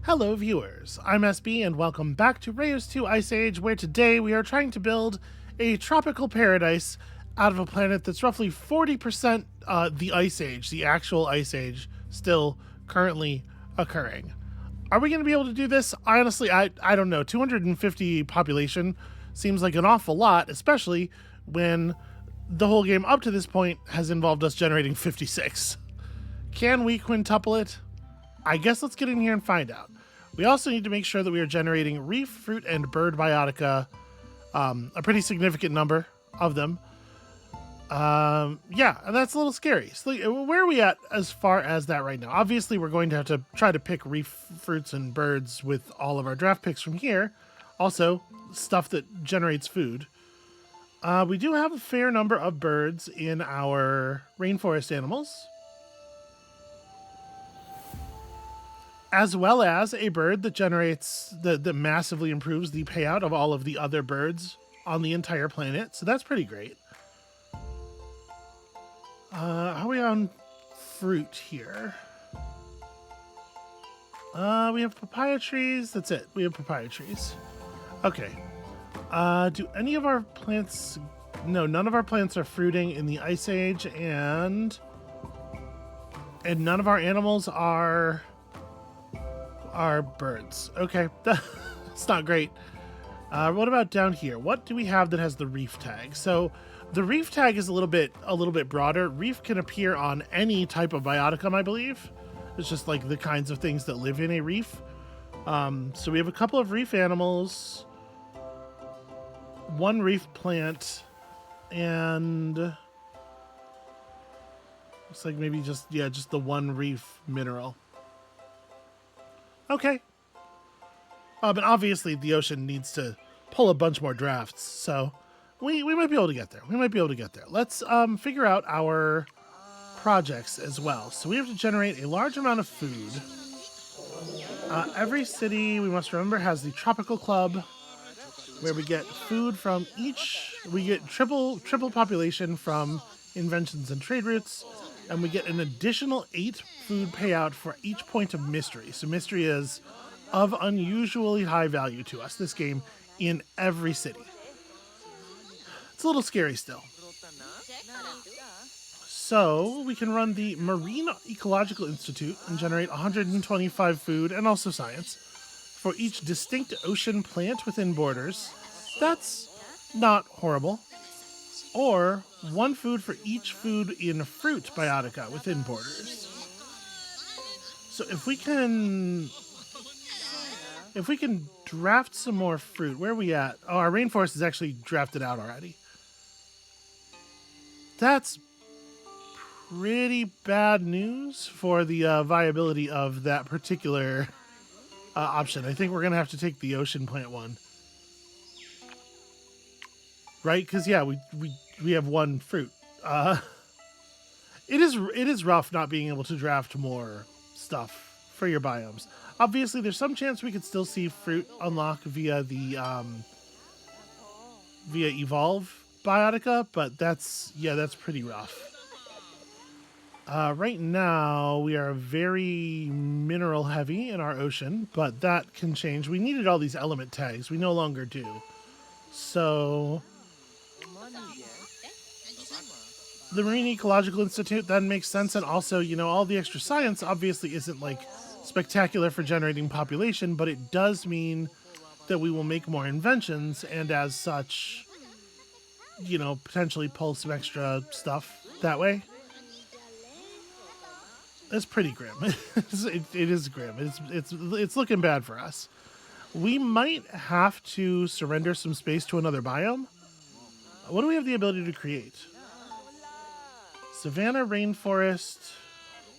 Hello viewers, I'm SB and welcome back to Reus 2 Ice Age, where today we are trying to build a tropical paradise out of a planet that's roughly 40% the Ice Age, the actual Ice Age, still currently occurring. Are we going to be able to do this? Honestly, I don't know. 250 population seems like an awful lot, especially when the whole game up to this point has involved us generating 56. Can we quintuple it? I guess let's get in here and find out. We also need to make sure that we are generating reef, fruit, and bird biotica, a pretty significant number of them. Yeah, and that's a little scary. So, where are we at as far as that right now? Obviously, we're going to have to try to pick reef, fruits, and birds with all of our draft picks from here. Also, stuff that generates food. We do have a fair number of birds in our rainforest animals, as well as a bird that generates, that massively improves the payout of all of the other birds on the entire planet. So that's pretty great. How are we on fruit here? We have papaya trees. That's it. We have papaya trees. Okay. Do any of our plants... No, none of our plants are fruiting in the Ice Age, and none of our animals are birds. Okay, that's not great. What about down here? What do we have that has the reef tag? So the reef tag is a little bit broader. Reef can appear on any type of bioticum, I believe. It's just like the kinds of things that live in a reef. So we have a couple of reef animals, one reef plant, and looks like maybe just the one reef mineral. Okay. But obviously the ocean needs to pull a bunch more drafts, so we might be able to get there. Let's figure out our projects as well. So we have to generate a large amount of food. Every city, we must remember, has the tropical club, where we get food from each. We get triple population from inventions and trade routes, and we get an additional 8 food payout for each point of mystery. So mystery is of unusually high value to us this game in every city. It's a little scary still. So we can run the Marine Ecological Institute and generate 125 food and also science for each distinct ocean plant within borders. That's not horrible. Or 1 food for each food in fruit biotica within borders. So if we can draft some more fruit, where are we at? Oh, our rainforest is actually drafted out already. That's pretty bad news for the viability of that particular option. I think we're gonna have to take the ocean plant one, right? Because yeah, we have 1 fruit. It is rough not being able to draft more stuff for your biomes. Obviously, there's some chance we could still see fruit unlock via the via evolve biotica, but that's pretty rough. Right now, we are very mineral heavy in our ocean, but that can change. We needed all these element tags. We no longer do. So the Marine Ecological Institute, that makes sense. And also, all the extra science obviously isn't like spectacular for generating population, but it does mean that we will make more inventions, and as such, potentially pull some extra stuff that way. It's pretty grim. It is grim. It's looking bad for us. We might have to surrender some space to another biome. What do we have the ability to create? Savanna, rainforest.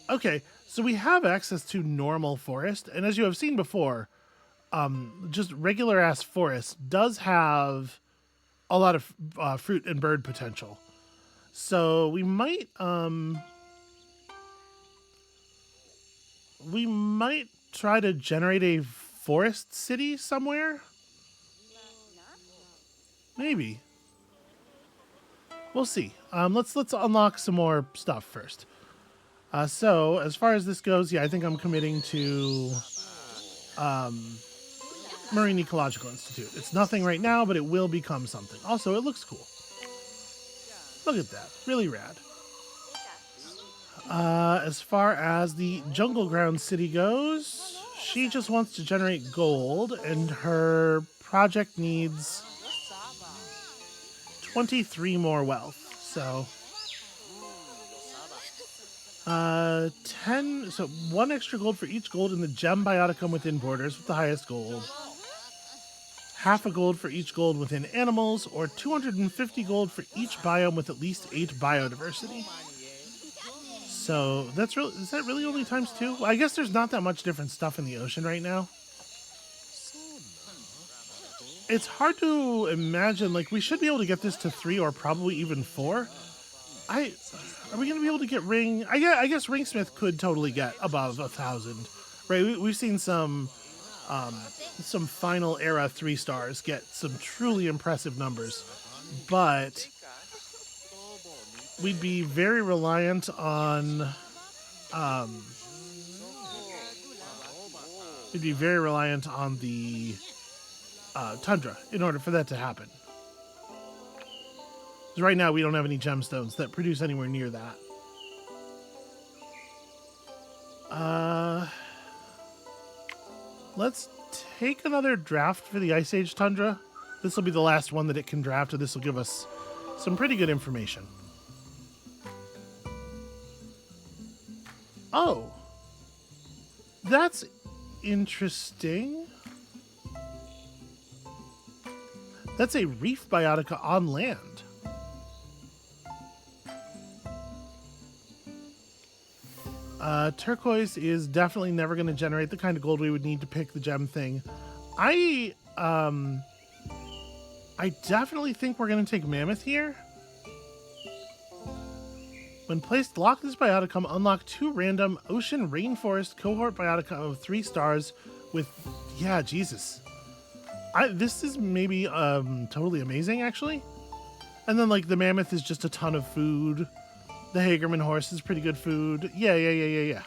Okay, so we have access to normal forest, and as you have seen before, just regular ass forest does have a lot of fruit and bird potential. So we might try to generate a forest city somewhere. Maybe. We'll see. Let's unlock some more stuff first. So as far as this goes, yeah, I think I'm committing to Marine Ecological Institute. It's nothing right now, but it will become something. Also, it looks cool. Look at that. Really rad. As far as the Jungle Ground City goes, she just wants to generate gold, and her project needs 23 more wealth. So, 10, so 1 extra gold for each gold in the gem bioticum within borders with the highest gold. Half a gold for each gold within animals, or 250 gold for each biome with at least 8 biodiversity. So that's really, is that really only times 2? Well, I guess there's not that much different stuff in the ocean right now. It's hard to imagine, like, we should be able to get this to 3 or probably even 4. Are we going to be able to get ring? I guess Ringsmith could totally get above 1,000, right? We've seen some final era 3 stars get some truly impressive numbers, but we'd be very reliant on the tundra in order for that to happen. Because right now we don't have any gemstones that produce anywhere near that. Let's take another draft for the Ice Age tundra. This will be the last one that it can draft, and this will give us some pretty good information. Oh, that's interesting. That's a reef biotica on land. Turquoise is definitely never going to generate the kind of gold we would need to pick the gem thing. I definitely think we're going to take Mammoth here. When placed, lock this bioticum, unlock 2 random ocean rainforest cohort biotica of 3 stars with, yeah, Jesus. This is maybe totally amazing, actually. And then, like, the Mammoth is just a ton of food. The Hagerman horse is pretty good food. Yeah.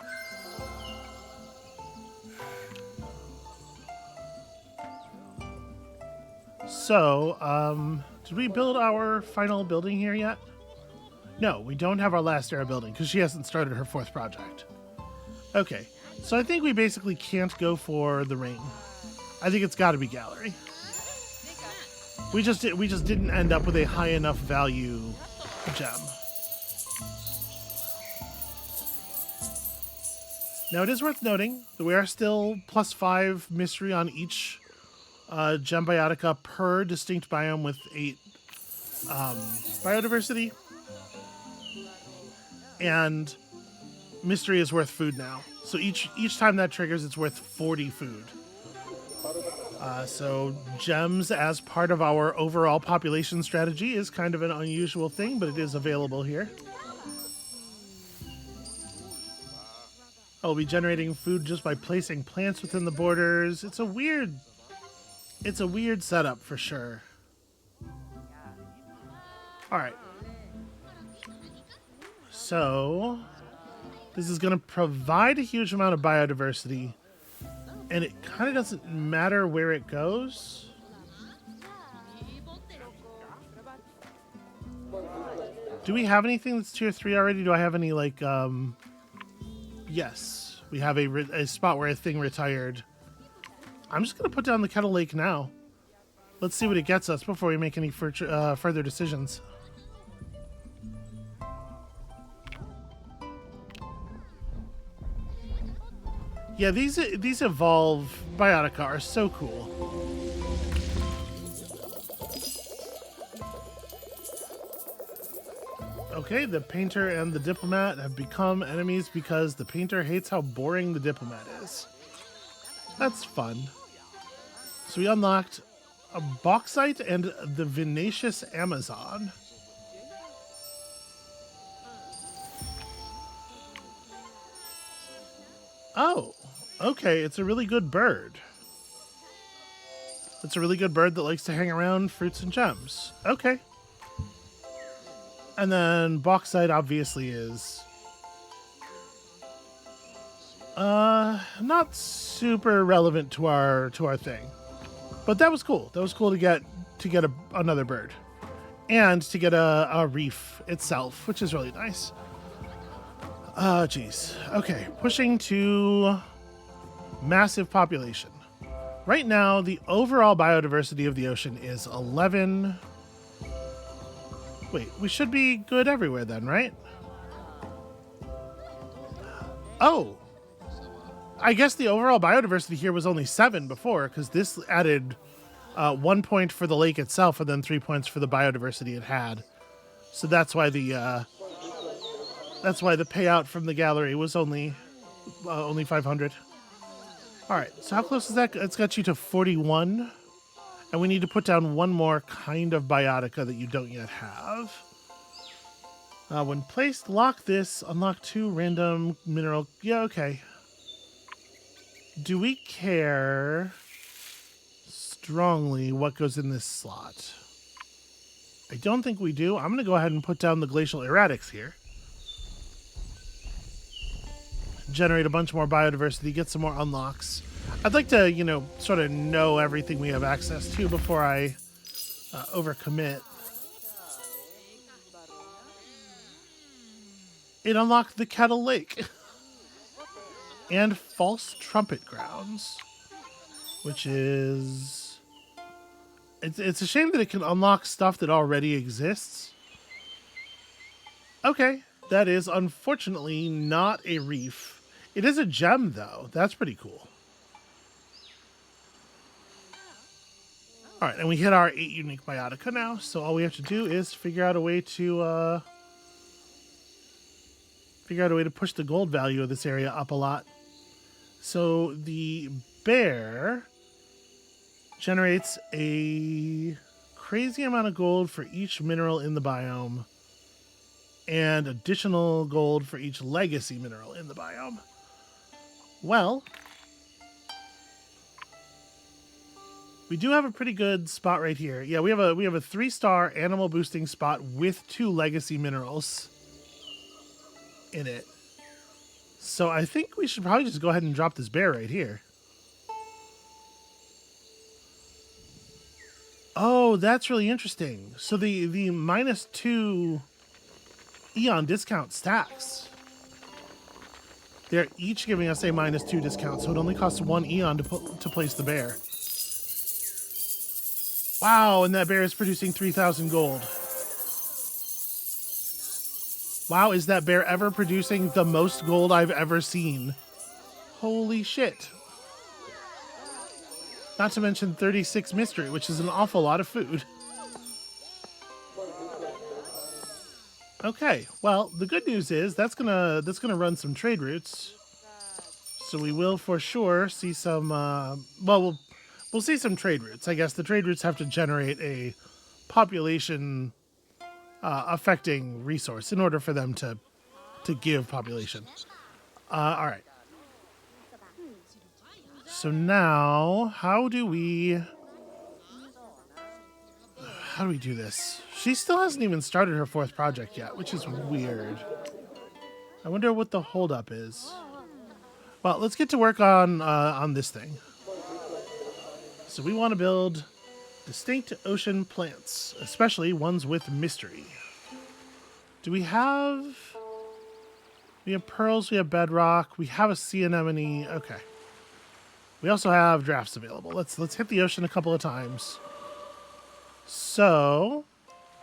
So, did we build our final building here yet? No, we don't have our last era building because she hasn't started her 4th project. Okay, so I think we basically can't go for the ring. I think it's got to be gallery. We just didn't end up with a high enough value gem. Now, it is worth noting that we are still +5 mystery on each gem biotica per distinct biome with 8 biodiversity. And mystery is worth food now. So each time that triggers, it's worth 40 food. So gems as part of our overall population strategy is kind of an unusual thing, but it is available here. I'll be generating food just by placing plants within the borders. It's a weird setup for sure. All right. So this is going to provide a huge amount of biodiversity, and it kind of doesn't matter where it goes. Do we have anything that's tier 3 already? Do I have any, like, yes, we have a spot where a thing retired. I'm just going to put down the Kettle Lake now. Let's see what it gets us before we make any further decisions. Yeah, these evolve biotica are so cool. Okay, the painter and the diplomat have become enemies because the painter hates how boring the diplomat is. That's fun. So we unlocked a bauxite and the Venacious Amazon. Oh, okay, it's a really good bird. It's a really good bird that likes to hang around fruits and gems. Okay. And then bauxite obviously is Not super relevant to our thing, but that was cool. That was cool to get another bird, and to get a reef itself, which is really nice. Geez. Okay, pushing to massive population. Right now, the overall biodiversity of the ocean is 11. Wait, we should be good everywhere then, right? Oh, I guess the overall biodiversity here was only 7 before, because this added 1 point for the lake itself and then 3 points for the biodiversity it had. So that's why the payout from the gallery was only 500. All right, so how close is that? It's got you to 41, and we need to put down one more kind of biotica that you don't yet have. When placed, lock this. Unlock 2 random mineral. Yeah, okay. Do we care strongly what goes in this slot? I don't think we do. I'm going to go ahead and put down the glacial erratics here. Generate a bunch more biodiversity, get some more unlocks. I'd like to, sort of know everything we have access to before I overcommit. It unlocked the Kettle Lake and False Trumpet Grounds, which is... It's a shame that it can unlock stuff that already exists. Okay, that is unfortunately not a reef. It is a gem, though. That's pretty cool. All right, and we hit our 8 unique biotica now, so all we have to do is figure out a way to push the gold value of this area up a lot. So the bear generates a crazy amount of gold for each mineral in the biome, and additional gold for each legacy mineral in the biome. Well, we do have a pretty good spot right here. Yeah, we have a 3-star animal boosting spot with 2 legacy minerals in it. So I think we should probably just go ahead and drop this bear right here. Oh, that's really interesting. So the -2 Eon discount stacks. They're each giving us a -2 discount, so it only costs 1 Eon to place the bear. Wow, and that bear is producing 3,000 gold. Wow, is that bear ever producing the most gold I've ever seen? Holy shit. Not to mention 36 mystery, which is an awful lot of food. Okay, well, the good news is that's gonna run some trade routes. So we will for sure see some, we'll see some trade routes. I guess the trade routes have to generate a population affecting resource in order for them to give population. All right. So now, how do we do this? She still hasn't even started her 4th project yet, which is weird. I wonder what the holdup is. Well, let's get to work on this thing. So we want to build distinct ocean plants, especially ones with mystery. Do we have... We have pearls, we have bedrock, we have a sea anemone. Okay. We also have drafts available. Let's hit the ocean a couple of times. So,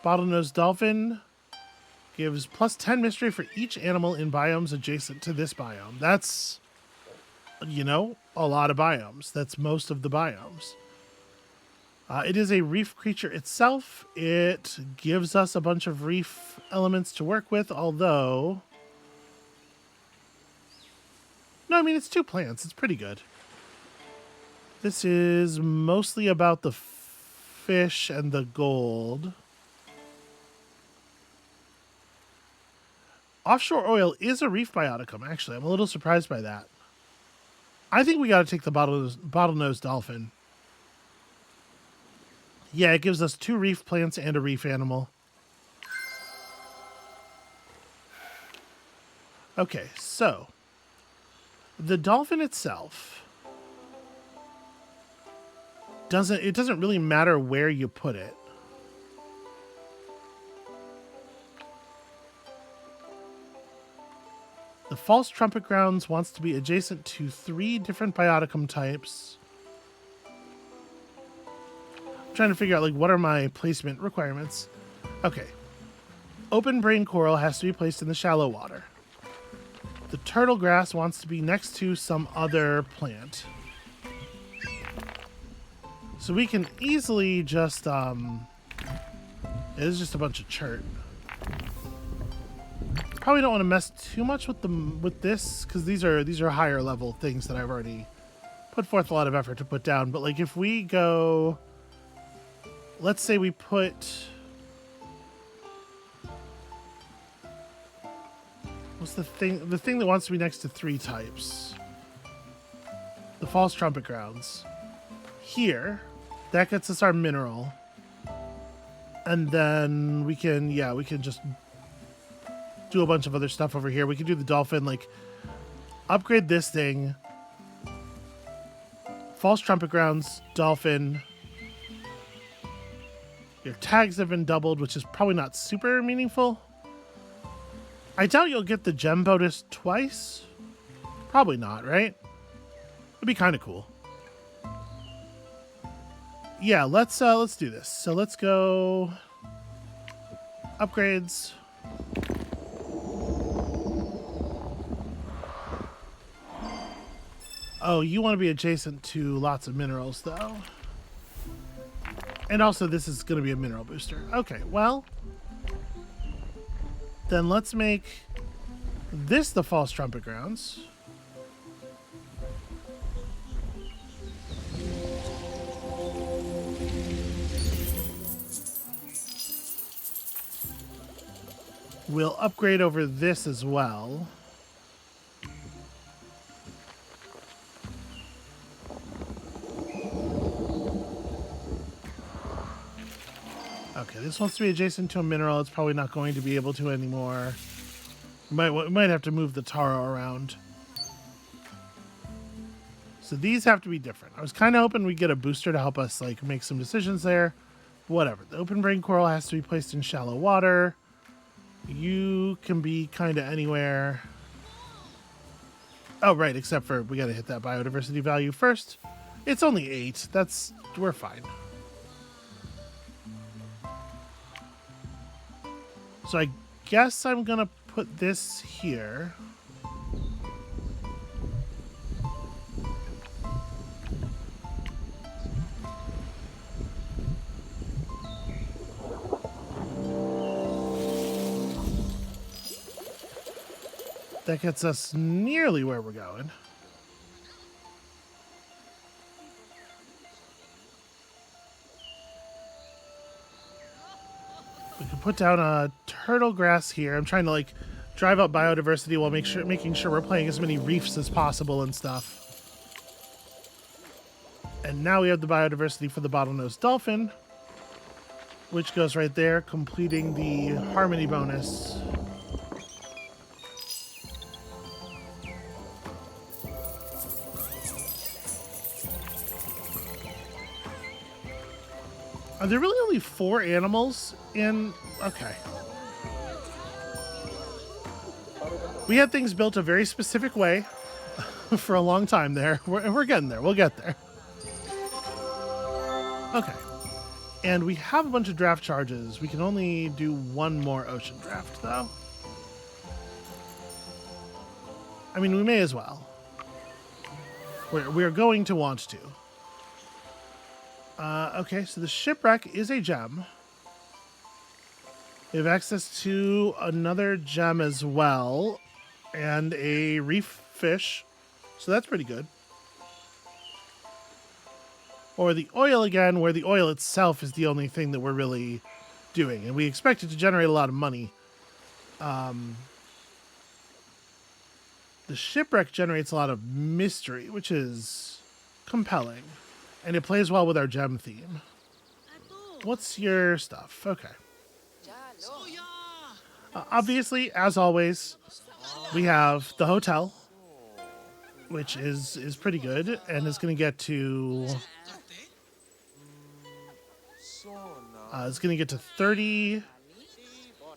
bottlenose dolphin gives +10 mystery for each animal in biomes adjacent to this biome. That's, a lot of biomes. That's most of the biomes. It is a reef creature itself. It gives us a bunch of reef elements to work with, although... No, I mean, it's 2 plants. It's pretty good. This is mostly about the fish and the gold. Offshore oil is a reef bioticum, actually. I'm a little surprised by that. I think we got to take the bottlenose dolphin. Yeah, it gives us 2 reef plants and a reef animal. Okay, so The dolphin itself doesn't really matter where you put it. The false trumpet grounds wants to be adjacent to 3 different bioticum types. I'm trying to figure out, like, what are my placement requirements? Okay. Open brain coral has to be placed in the shallow water. The turtle grass wants to be next to some other plant. So we can easily just, it is just a bunch of chert. Probably don't want to mess too much with this, because these are higher level things that I've already put forth a lot of effort to put down. But like if we go, let's say we put, what's the thing that wants to be next to 3 types? The false trumpet grounds. Here, that gets us our mineral. And then we can just do a bunch of other stuff over here. We can do the dolphin, like upgrade this thing. False trumpet grounds, dolphin. Your tags have been doubled, which is probably not super meaningful. I doubt you'll get the gem bonus twice. Probably not, right? It'd be kind of cool. Yeah, let's do this. So let's go upgrades. Oh, you want to be adjacent to lots of minerals, though. And also, this is going to be a mineral booster. Okay, well, then let's make this the false trumpet grounds. We'll upgrade over this as well. Okay, this wants to be adjacent to a mineral. It's probably not going to be able to anymore. We might have to move the taro around. So these have to be different. I was kind of hoping we'd get a booster to help us like make some decisions there. Whatever. The open brain coral has to be placed in shallow water. You can be kind of anywhere. Oh, right, except for we got to hit that biodiversity value first. It's only 8. We're fine. So I guess I'm going to put this here. That gets us nearly where we're going. We can put down a turtle grass here. I'm trying to like drive up biodiversity while making sure we're playing as many reefs as possible and stuff. And now we have the biodiversity for the bottlenose dolphin, which goes right there, completing the harmony bonus. Are there really only 4 animals in... Okay. We had things built a very specific way for a long time there. We're getting there. We'll get there. Okay. And we have a bunch of draft charges. We can only do 1 more ocean draft, though. I mean, we may as well. We're going to want to. Okay, so the shipwreck is a gem. We have access to another gem as well, and a reef fish, so that's pretty good. Or the oil again, where the oil itself is the only thing that we're really doing, and we expect it to generate a lot of money. The shipwreck generates a lot of mystery, which is compelling. And it plays well with our gem theme. What's your stuff? Okay. Obviously, as always, we have the hotel, which is pretty good, and it's going to get to it's going to get to 30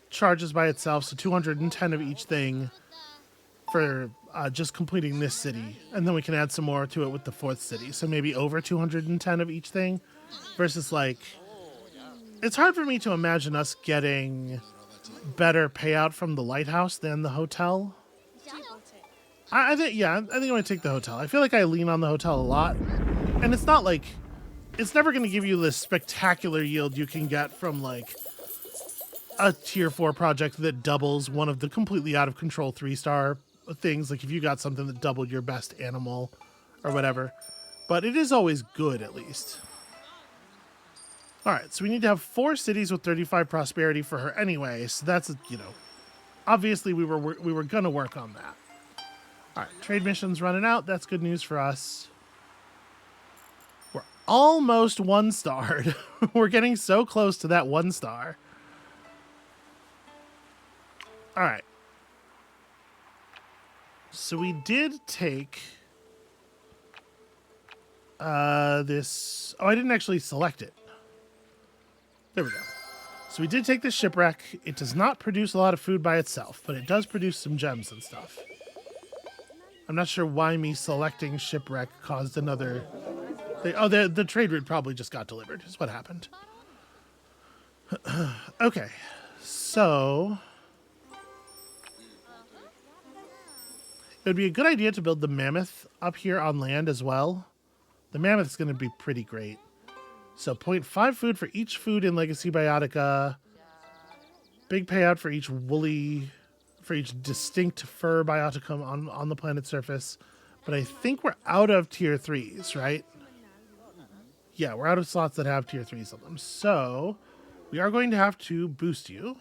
charges by itself, so 210 of each thing for just completing this city, and then we can add some more to it with the fourth city, so maybe over 210 of each thing, versus like, it's hard for me to imagine us getting better payout from the lighthouse than the hotel. I think I'm going to take the hotel. I feel like I lean on the hotel a lot, and it's not like, it's never going to give you the spectacular yield you can get from like a tier 4 project that doubles one of the completely out of control 3-star things, like if you got something that doubled your best animal or whatever, but it is always good at least. All right, so we need to have 4 cities with 35 prosperity for her anyway, so that's, you know, obviously we were gonna work on that. All right, trade mission's running out. That's good news for us. We're almost 1-starred. We're getting so close to that 1-star. All right. So we did take this. Oh, I didn't actually select it. There we go. So we did take this shipwreck. It does not produce a lot of food by itself, but it does produce some gems and stuff. I'm not sure why me selecting shipwreck caused another... Oh, the trade route probably just got delivered, is what happened. Okay, so... it would be a good idea to build the mammoth up here on land as well. The mammoth is going to be pretty great. So 0.5 food for each food in Legacy Biotica. Big payout for each woolly... for each distinct fur bioticum on the planet's surface. But I think we're out of tier 3s, right? Yeah, we're out of slots that have tier 3s on them. So we are going to have to boost you.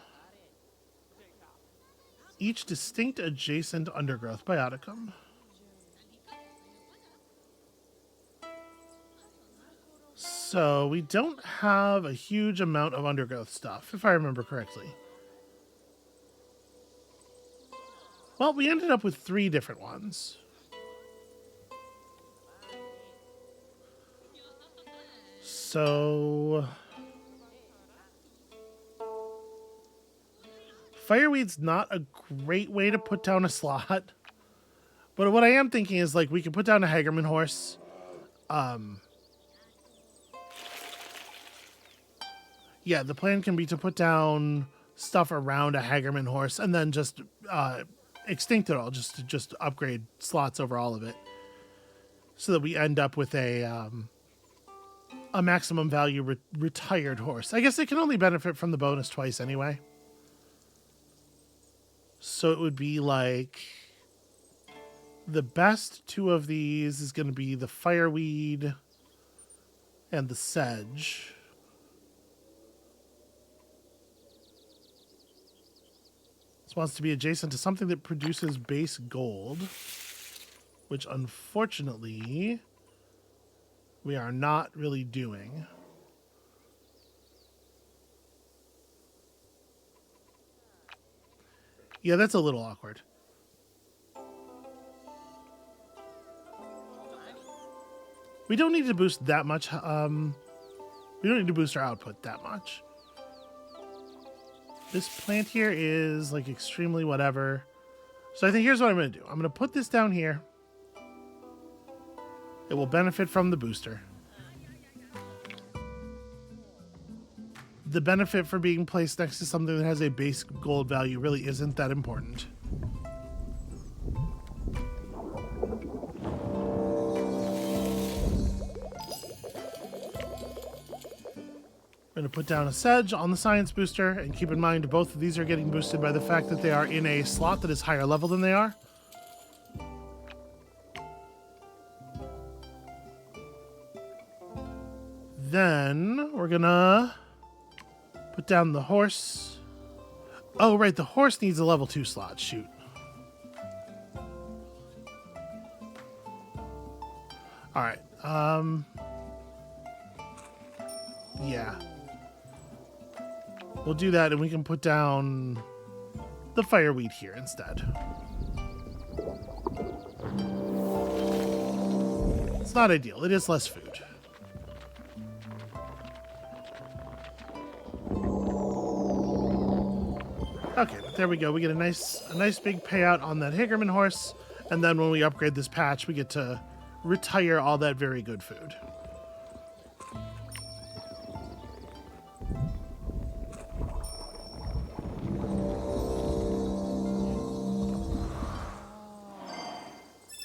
Each distinct adjacent undergrowth bioticum. So we don't have a huge amount of undergrowth stuff, if I remember correctly. Well, we ended up with 3 different ones. So... Fireweed's not a great way to put down a slot. But what I am thinking is, like, we can put down a Hagerman horse. Yeah, the plan can be to put down stuff around a Hagerman horse and then just extinct it all, just upgrade slots over all of it, so that we end up with a maximum value retired horse. I guess it can only benefit from the bonus twice anyway. So it would be like the best 2 of these is going to be the fireweed and the sedge. This wants to be adjacent to something that produces base gold, which unfortunately we are not really doing. Yeah, that's a little awkward. We don't need to boost that much. We don't need to boost our output that much. This plant here is like extremely whatever. So I think here's what I'm going to do. I'm going to put this down here. It will benefit from the booster. The benefit for being placed next to something that has a base gold value really isn't that important. We're going to put down a sedge on the science booster, and keep in mind both of these are getting boosted by the fact that they are in a slot that is higher level than they are. Then we're going to put down the horse. Oh, right, the horse needs a level 2 slot. Shoot. All right. Yeah. We'll do that, and we can put down the fireweed here instead. It's not ideal. It is less food. Okay, but there we go. We get a nice big payout on that Hagerman horse, and then when we upgrade this patch, we get to retire all that very good food.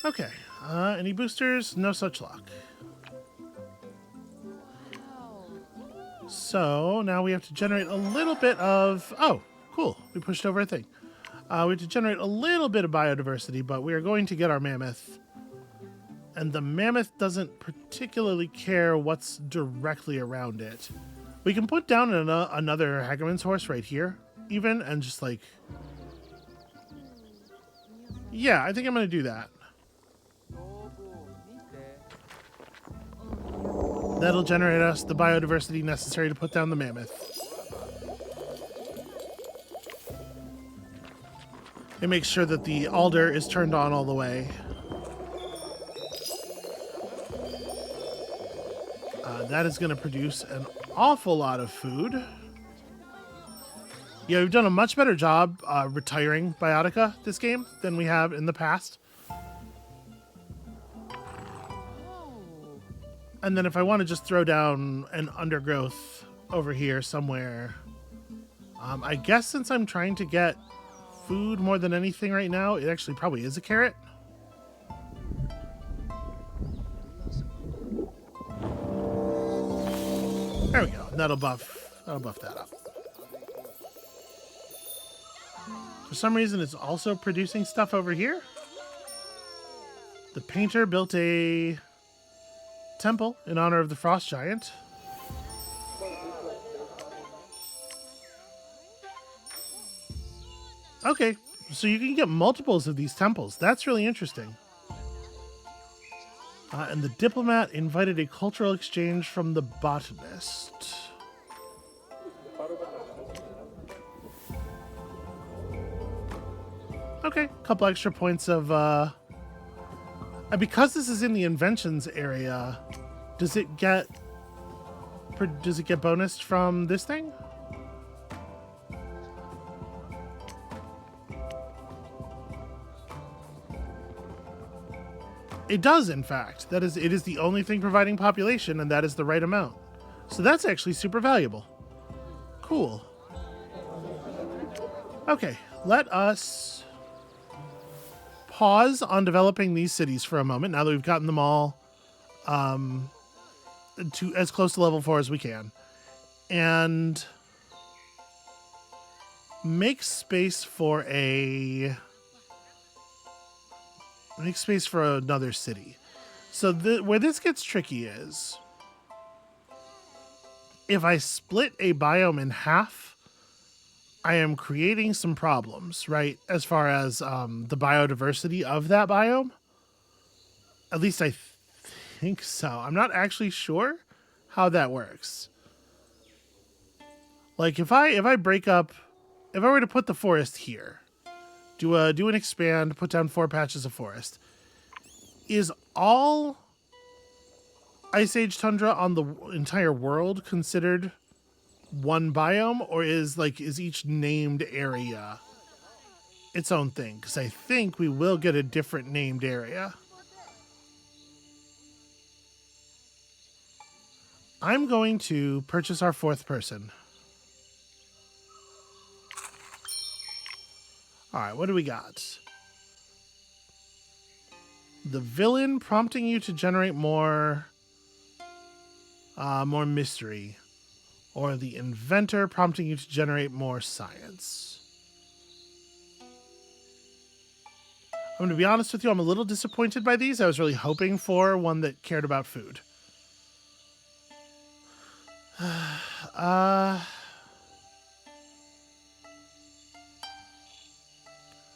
Okay, any boosters? No such luck. So now we have to generate a little bit of... Oh, cool. We pushed over a thing. We have to generate a little bit of biodiversity, but we are going to get our mammoth. And the mammoth doesn't particularly care what's directly around it. We can put down another Hagerman's horse right here, even, and just like... Yeah, I think I'm going to do that. That'll generate us the biodiversity necessary to put down the mammoth. It makes sure that the alder is turned on all the way. That is going to produce an awful lot of food. Yeah, we've done a much better job retiring Biotica this game than we have in the past. And then if I want to just throw down an undergrowth over here somewhere, I guess since I'm trying to get food more than anything right now, it actually probably is a carrot. There we go. That'll buff that up. For some reason, it's also producing stuff over here. The painter built a temple in honor of the frost giant. Okay, so you can get multiples of these temples. That's really interesting. And the diplomat invited a cultural exchange from the botanist. Okay, a couple extra points of... because this is in the inventions area, does it get bonused from this thing? It does, in fact. It is the only thing providing population, and that is the right amount. So that's actually super valuable. Cool. Okay, let us pause on developing these cities for a moment, now that we've gotten them all to as close to level 4 as we can. And make space for another city. So where this gets tricky is if I split a biome in half, I am creating some problems, right? As far as the biodiversity of that biome. At least I think so. I'm not actually sure how that works. Like if I were to put the forest here, do an expand, put down 4 patches of forest. Is all Ice Age tundra on the entire world considered one biome, or is each named area its own thing? Because I think we will get a different named area. I'm going to purchase our 4th person. All right, what do we got? The villain prompting you to generate more mystery, or the inventor prompting you to generate more science. I'm going to be honest with you, I'm a little disappointed by these. I was really hoping for one that cared about food.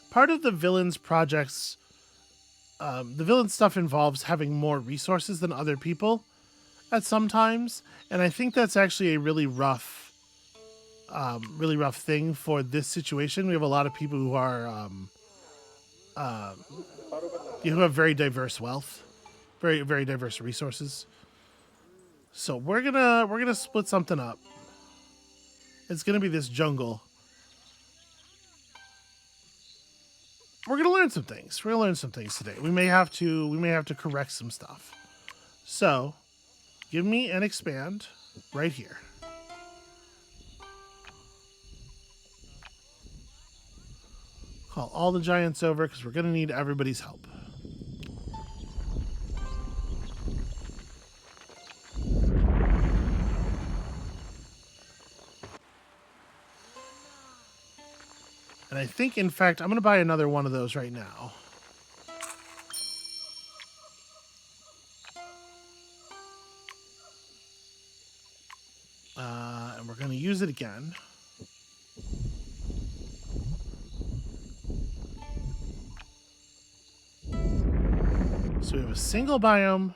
Part of the villain's projects, the villain stuff involves having more resources than other people at some times, and I think that's actually a really rough thing for this situation. We have a lot of people who are who have very diverse wealth very, very diverse resources. So we're gonna split something up. It's gonna be this jungle. We're gonna learn some things. We're gonna learn some things today. We may have to correct some stuff. So, give me an expand right here. Call all the giants over because we're gonna need everybody's help. And I think, in fact, I'm going to buy another one of those right now. And we're going to use it again. So we have a single biome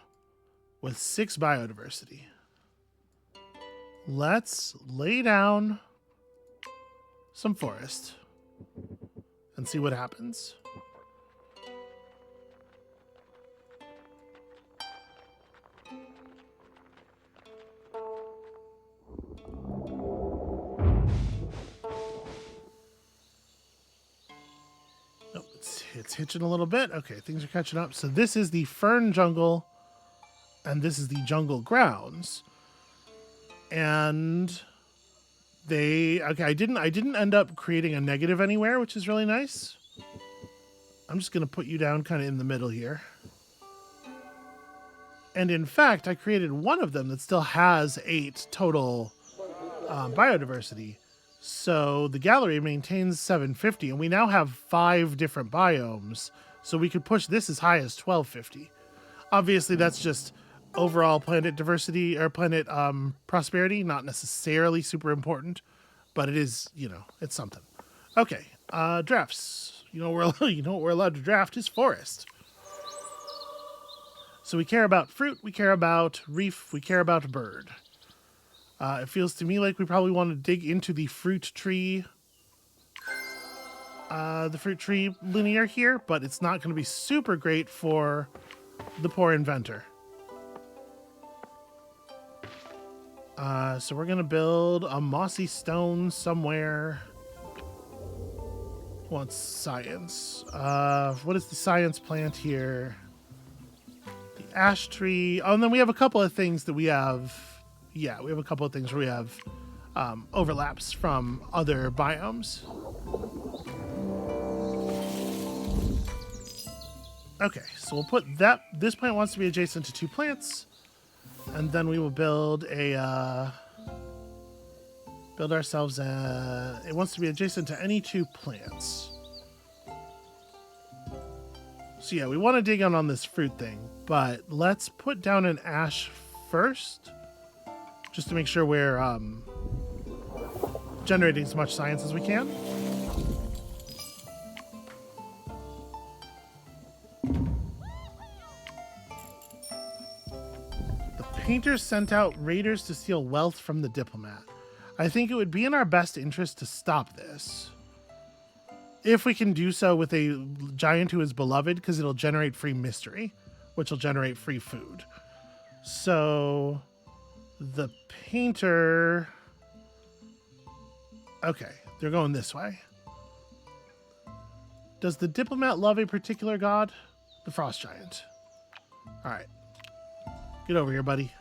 with 6 biodiversity. Let's lay down some forest and see what happens. Oh, it's hitching a little bit. Okay, things are catching up. So this is the fern jungle, and this is the jungle grounds. And I didn't end up creating a negative anywhere, which is really nice. I'm just going to put you down kind of in the middle here. And in fact, I created one of them that still has 8 total biodiversity. So the gallery maintains 750, and we now have 5 different biomes. So we could push this as high as 1250. Obviously, that's just overall planet diversity or planet prosperity, not necessarily super important, but it is, it's something. Okay, drafts. What we're allowed to draft is forest. So we care about fruit, we care about reef, we care about bird. It feels to me like we probably want to dig into the fruit tree linear here, but it's not going to be super great for the poor inventor. So we're going to build a mossy stone somewhere. What's science? What is the science plant here? The ash tree. Oh, and then we have a couple of things that we have. Yeah, we have a couple of things where we have overlaps from other biomes. Okay, so we'll put that. This plant wants to be adjacent to 2 plants. And then we will build ourselves it wants to be adjacent to any 2 plants. So yeah, we want to dig in on this fruit thing, but let's put down an ash first, just to make sure we're generating as much science as we can. Painters sent out raiders to steal wealth from the diplomat. I think it would be in our best interest to stop this. If we can do so with a giant who is beloved, because it'll generate free mystery, which will generate free food. So, the painter... Okay, they're going this way. Does the diplomat love a particular god? The frost giant. Alright. Get over here, buddy.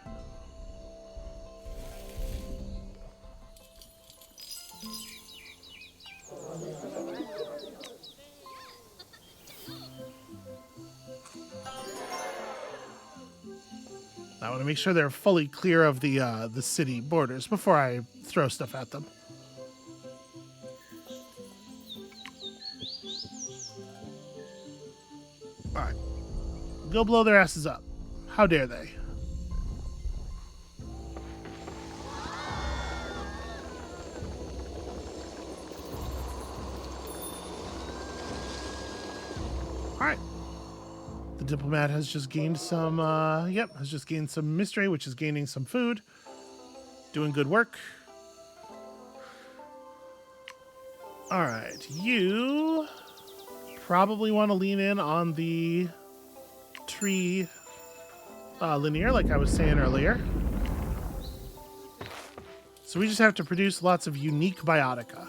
I want to make sure they're fully clear of the city borders before I throw stuff at them. All right. Go blow their asses up. How dare they? Alright. The diplomat has just gained some, has just gained some mystery, which is gaining some food. Doing good work. Alright, you probably want to lean in on the tree linear, like I was saying earlier. So we just have to produce lots of unique biotica.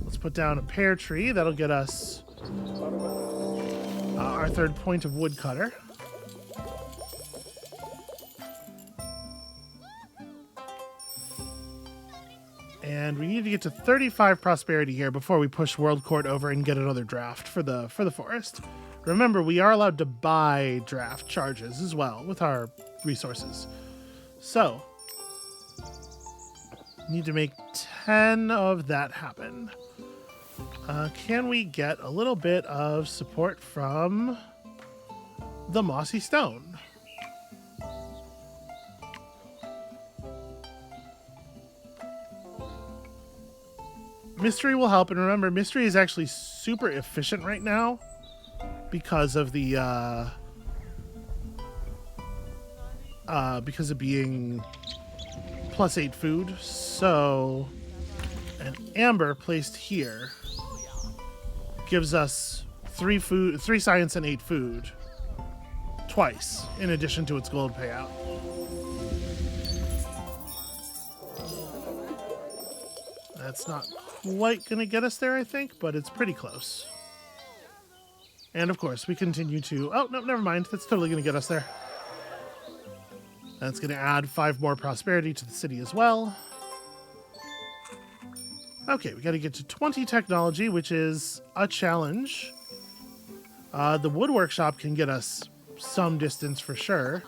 Let's put down a pear tree. That'll get us our third point of woodcutter. And we need to get to 35 prosperity here before we push World Court over and get another draft for the forest. Remember, we are allowed to buy draft charges as well with our resources. So, need to make 10 of that happen. Can we get a little bit of support from the mossy stone? Mystery will help, and remember, Mystery is actually super efficient right now because of the because of being +8 food. So an amber placed here gives us 3 science and 8 food twice, in addition to its gold payout. That's not quite gonna get us there, I think, but it's pretty close. And of course, we continue to... Oh, no, never mind. That's totally gonna get us there. That's gonna add 5 more prosperity to the city as well. Okay, we gotta get to 20 technology, which is a challenge. The wood workshop can get us some distance for sure.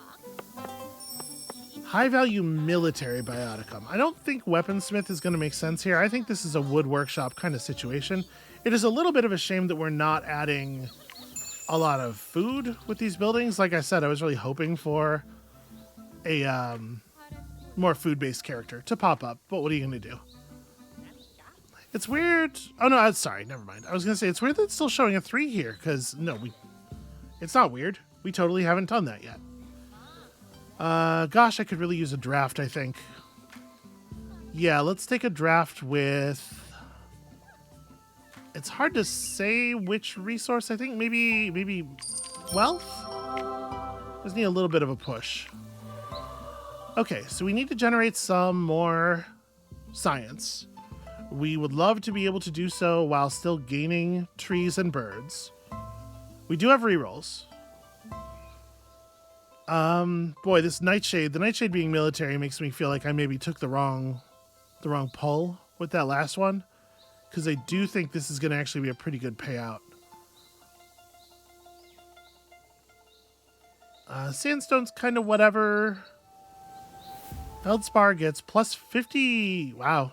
High-value military bioticum. I don't think weaponsmith is going to make sense here. I think this is a wood workshop kind of situation. It is a little bit of a shame that we're not adding a lot of food with these buildings. Like I said, I was really hoping for a more food-based character to pop up, but what are you going to do? It's weird. Oh, no, sorry, never mind. I was going to say, it's weird that it's still showing a 3 here, because, no, it's not weird. We totally haven't done that yet. Gosh, I could really use a draft, I think. Yeah, let's take a draft with... It's hard to say which resource. I think maybe wealth? Just need a little bit of a push. Okay, so we need to generate some more science. We would love to be able to do so while still gaining trees and birds. We do have rerolls. Boy, this Nightshade, the Nightshade being military makes me feel like I maybe took the wrong pull with that last one, because I do think this is going to actually be a pretty good payout. Sandstone's kind of whatever. Feldspar gets plus 50. Wow.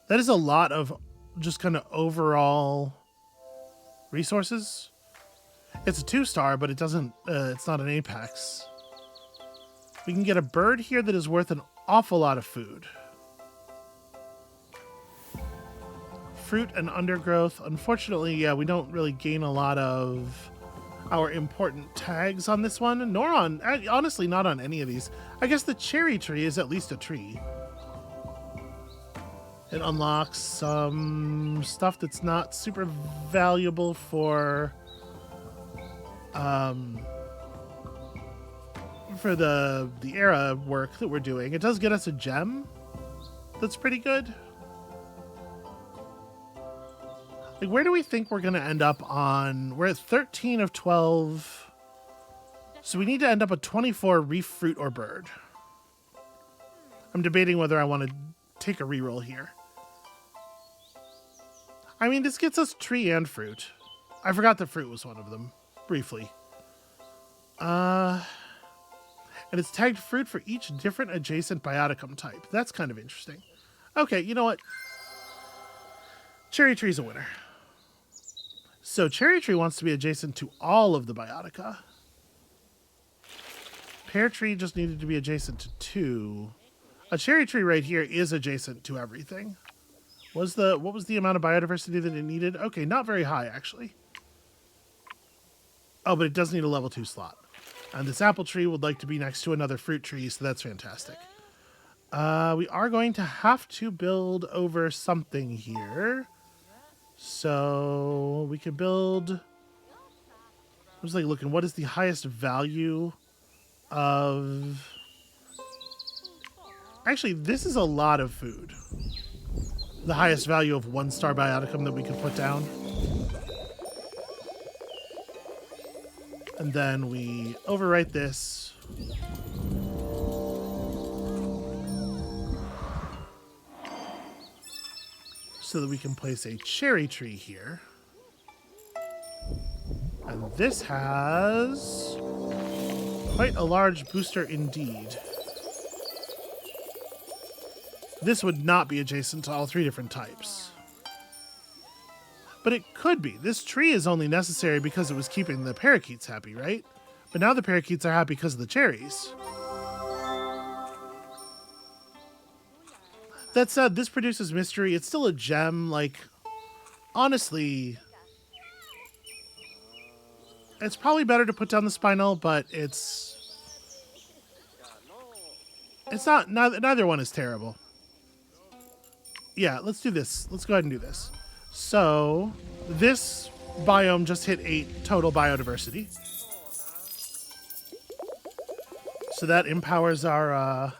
That is a lot of just kind of overall resources. It's a 2-star, but it doesn't, it's not an apex. We can get a bird here that is worth an awful lot of food. Fruit and undergrowth. Unfortunately, yeah, we don't really gain a lot of our important tags on this one, nor on, honestly, not on any of these. I guess the cherry tree is at least a tree. It unlocks some stuff that's not super valuable for the era work that we're doing. It does get us a gem that's pretty good. Like, where do we think we're going to end up on? We're at 13 of 12. So we need to end up at 24 reef, fruit, or bird. I'm debating whether I want to take a reroll here. I mean, this gets us tree and fruit. I forgot that fruit was one of them, briefly. And it's tagged fruit for each different adjacent bioticum type. That's kind of interesting. Okay, you know what? Cherry tree's a winner. So cherry tree wants to be adjacent to all of the biotica. Pear tree just needed to be adjacent to 2. A cherry tree right here is adjacent to everything. What was the amount of biodiversity that it needed? Okay, not very high, actually. Oh, but it does need a level 2 slot. And this apple tree would like to be next to another fruit tree, so that's fantastic. We are going to have to build over something here. So we could build. I was like looking, what is the highest value of. Actually, this is a lot of food. The highest value of 1-star bioticum that we could put down. And then we overwrite this. So that we can place a cherry tree here. And this has quite a large booster indeed. This would not be adjacent to all 3 different types. But it could be. This tree is only necessary because it was keeping the parakeets happy, right? But now the parakeets are happy because of the cherries. That said, this produces mystery. It's still a gem. Like, honestly, it's probably better to put down the spinel, but it's not, neither one is terrible. Yeah, let's do this. Let's go ahead and do this. So, this biome just hit 8 total biodiversity. So that empowers our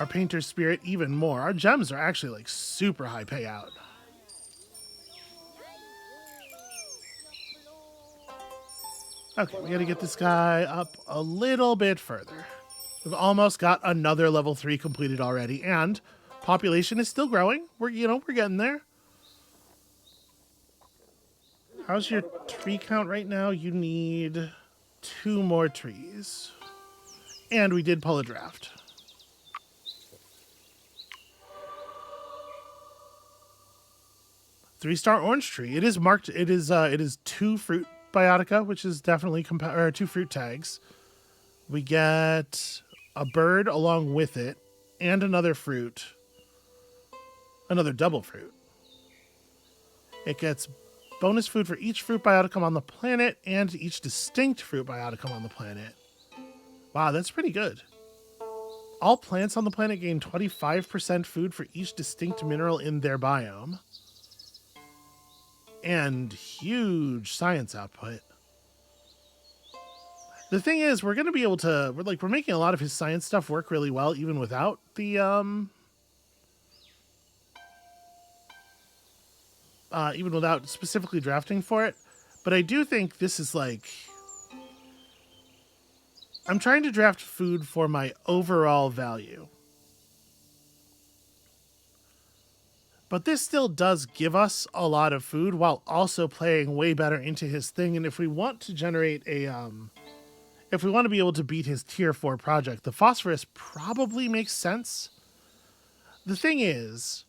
painter's spirit even more. Our gems are actually like super high payout. Okay, we gotta get this guy up a little bit further. We've almost got another level 3 completed already, and population is still growing. We're getting there. How's your tree count right now? You need 2 more trees. And we did pull a draft. Three-star orange tree. It is marked. It is 2 fruit biotica, which is definitely 2 fruit tags. We get a bird along with it, and another fruit. Another double fruit. It gets bonus food for each fruit bioticum on the planet and each distinct fruit bioticum on the planet. Wow, that's pretty good. All plants on the planet gain 25% food for each distinct mineral in their biome. And huge science output. The thing is, we're going to be able to... We're making a lot of his science stuff work really well, even without the... even without specifically drafting for it. But I do think this is like... I'm trying to draft food for my overall value. But this still does give us a lot of food while also playing way better into his thing. And if we want to generate a... if we want to be able to beat his tier 4 project, the phosphorus probably makes sense. The thing is...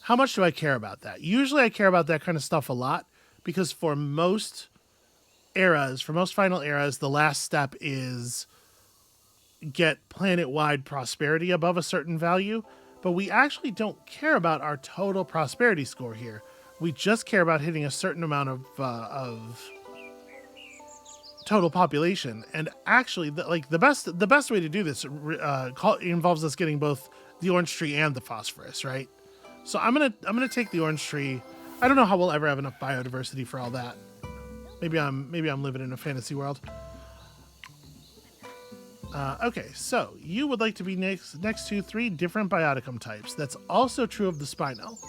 how much do I care about that? Usually I care about that kind of stuff a lot because for most eras, for most final eras, the last step is get planet-wide prosperity above a certain value, but we actually don't care about our total prosperity score here. We just care about hitting a certain amount of total population. And actually, the best way to do this involves us getting both the orange tree and the phosphorus, right? So I'm gonna take the orange tree. I don't know how we'll ever have enough biodiversity for all that. Maybe I'm living in a fantasy world. Okay, so you would like to be next to 3 different bioticum types. That's also true of the spinel.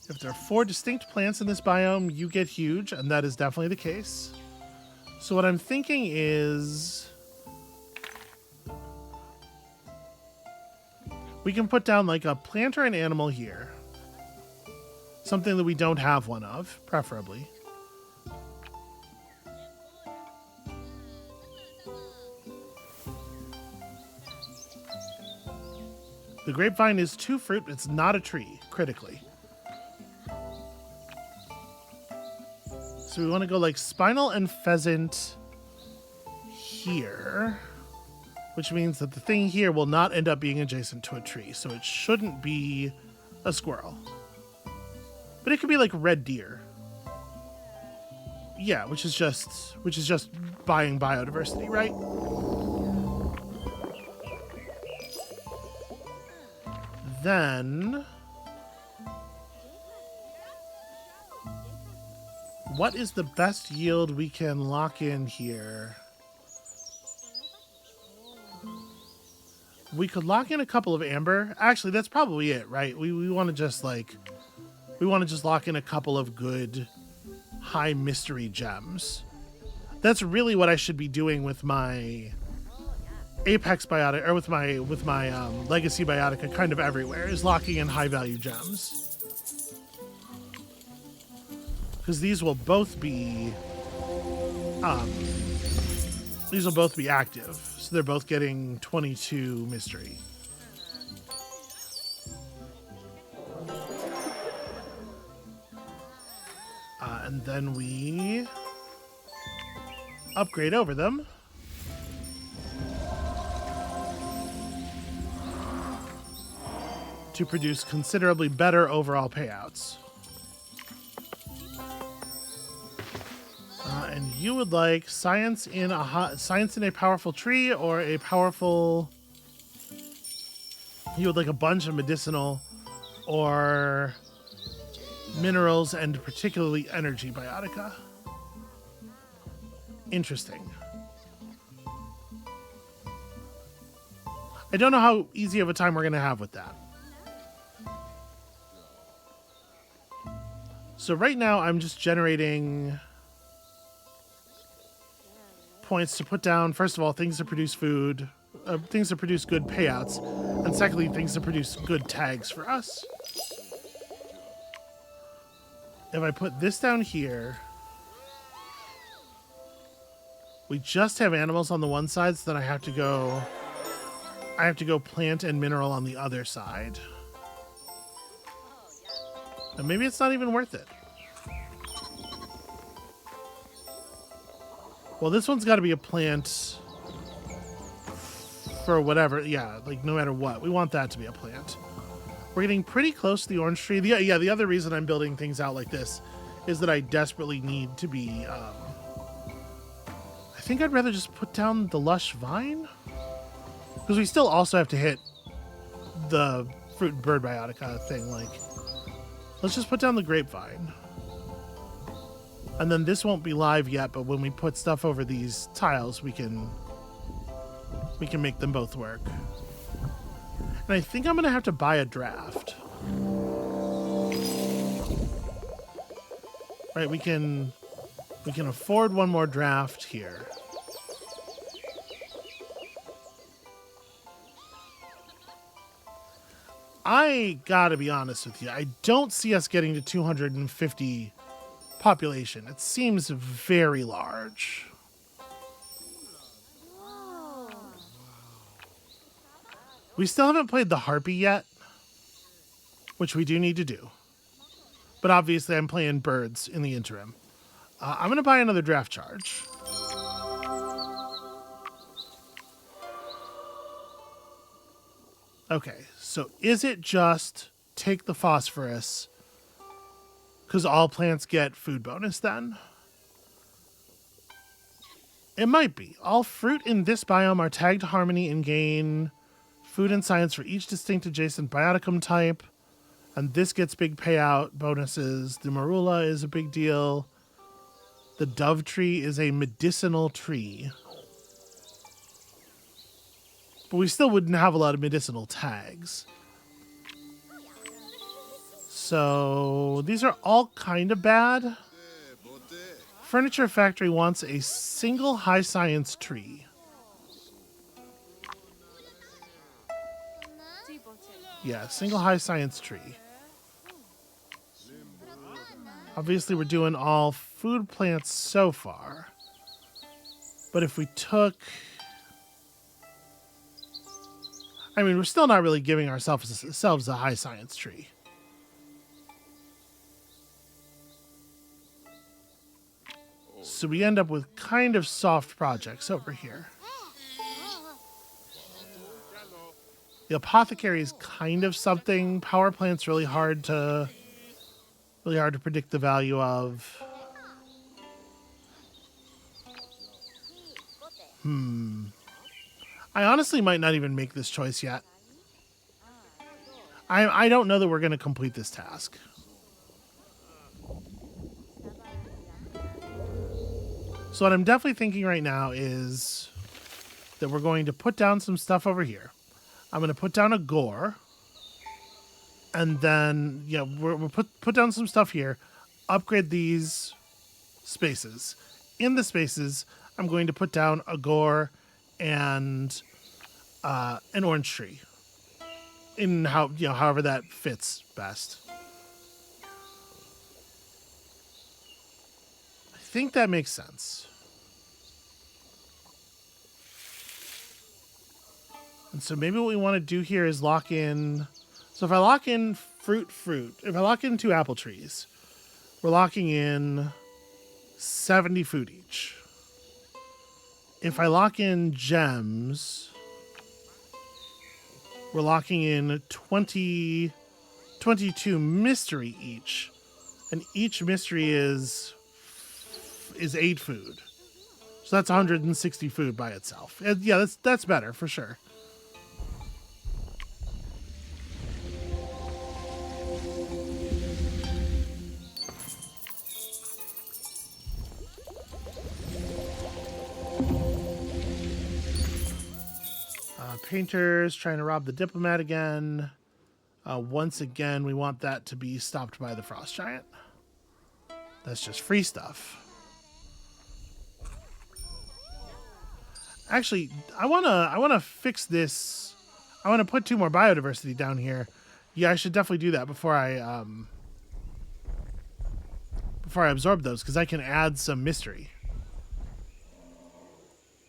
If there are 4 distinct plants in this biome, you get huge, and that is definitely the case. So what I'm thinking is... we can put down like a plant or an animal here. Something that we don't have one of, preferably. The grapevine is 2 fruit. It's not a tree, critically. So we want to go like spinel and pheasant here. Which means that the thing here will not end up being adjacent to a tree. So it shouldn't be a squirrel. But it could be like red deer. Yeah, which is just buying biodiversity, right? then what is the best yield we can lock in here? We could lock in a couple of amber. Actually, that's probably it, right? We want to just like, we want to just lock in a couple of good high mystery gems. That's really what I should be doing with my Apex biotic, or with my Legacy biotica kind of everywhere, is locking in high value gems. Because these will both be active. So they're both getting 22 mystery. And then we upgrade over them. To produce considerably better overall payouts. And you would like science in a powerful tree, or a powerful. You would like a bunch of medicinal, or minerals, and particularly energy biotica. Interesting. I don't know how easy of a time we're going to have with that. So right now I'm just generating points to put down, first of all, things that produce food, things that produce good payouts, and secondly, things that produce good tags for us. If I put this down here, we just have animals on the one side, so then I have to go plant and mineral on the other side. And maybe it's not even worth it. Well, this one's got to be a plant for whatever. Yeah, like no matter what. We want that to be a plant. We're getting pretty close to the orange tree. The other reason I'm building things out like this is that I desperately need to be... I think I'd rather just put down the lush vine. Because we still also have to hit the fruit and bird biotica thing. Like, let's just put down the grapevine. And then this won't be live yet, but when we put stuff over these tiles, we can make them both work. And I think I'm going to have to buy a draft. Right, we can afford one more draft here. I gotta be honest with you, I don't see us getting to 250 population. It seems very large. We still haven't played the Harpy yet, which we do need to do. But obviously I'm playing birds in the interim. I'm going to buy another draft charge. Okay, so is it just take the phosphorus because all plants get food bonus then? It might be. All fruit in this biome are tagged to harmony and gain food and science for each distinct adjacent bioticum type. And this gets big payout bonuses. The marula is a big deal. The dove tree is a medicinal tree. But we still wouldn't have a lot of medicinal tags. So these are all kind of bad. Furniture Factory wants a single high science tree. Yeah, single high science tree. Obviously, we're doing all food plants so far. But if we took... I mean, we're still not really giving ourselves a high science tree. So we end up with kind of soft projects over here. The apothecary is kind of something. Power plant's really hard to predict the value of. I honestly might not even make this choice yet. I don't know that we're going to complete this task. So what I'm definitely thinking right now is that we're going to put down some stuff over here. I'm going to put down a gore. And then, yeah, we'll put down some stuff here. Upgrade these spaces. In the spaces, I'm going to put down a gore and an orange tree. In however that fits best. I think that makes sense. And so maybe what we want to do here is lock in. So if I lock in fruit, if I lock in 2 apple trees, we're locking in 70 food each. If I lock in gems, we're locking in 22 mystery each. And each mystery is 8 food. So that's 160 food by itself. And yeah, that's better for sure. Painters trying to rob the diplomat again. Once again, we want that to be stopped by the frost giant. That's just free stuff. Actually, I wanna fix this. I want to put 2 more biodiversity down here. Yeah, I should definitely do that before I absorb those, because I can add some mystery.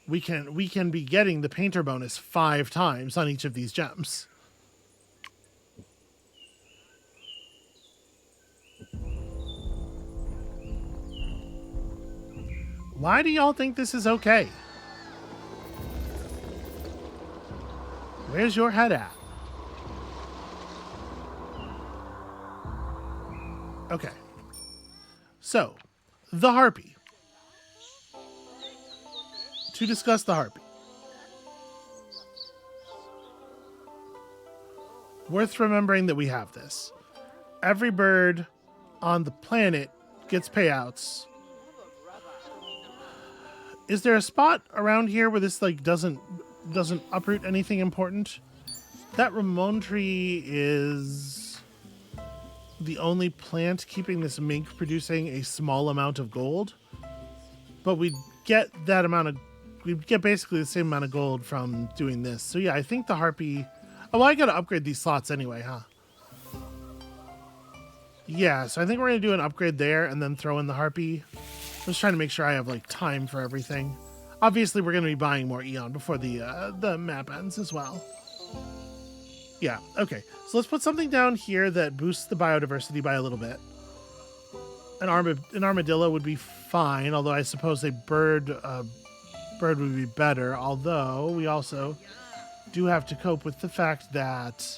We can be getting the painter bonus 5 times on each of these gems. Why do y'all think this is okay? Where's your head at? Okay. So, the harpy. To discuss the harpy. Worth remembering that we have this. Every bird on the planet gets payouts. Is there a spot around here where this doesn't uproot anything important? That Ramon tree is the only plant keeping this mink producing a small amount of gold. But we get basically the same amount of gold from doing this. So yeah, I think the harpy... Oh, well, I gotta upgrade these slots anyway, huh? Yeah, so I think we're gonna do an upgrade there and then throw in the harpy. I'm just trying to make sure I have time for everything. Obviously, we're gonna be buying more Eon before the map ends as well. Yeah, okay. So let's put something down here that boosts the biodiversity by a little bit. An armadillo would be fine, although I suppose a bird would be better. Although we also do have to cope with the fact that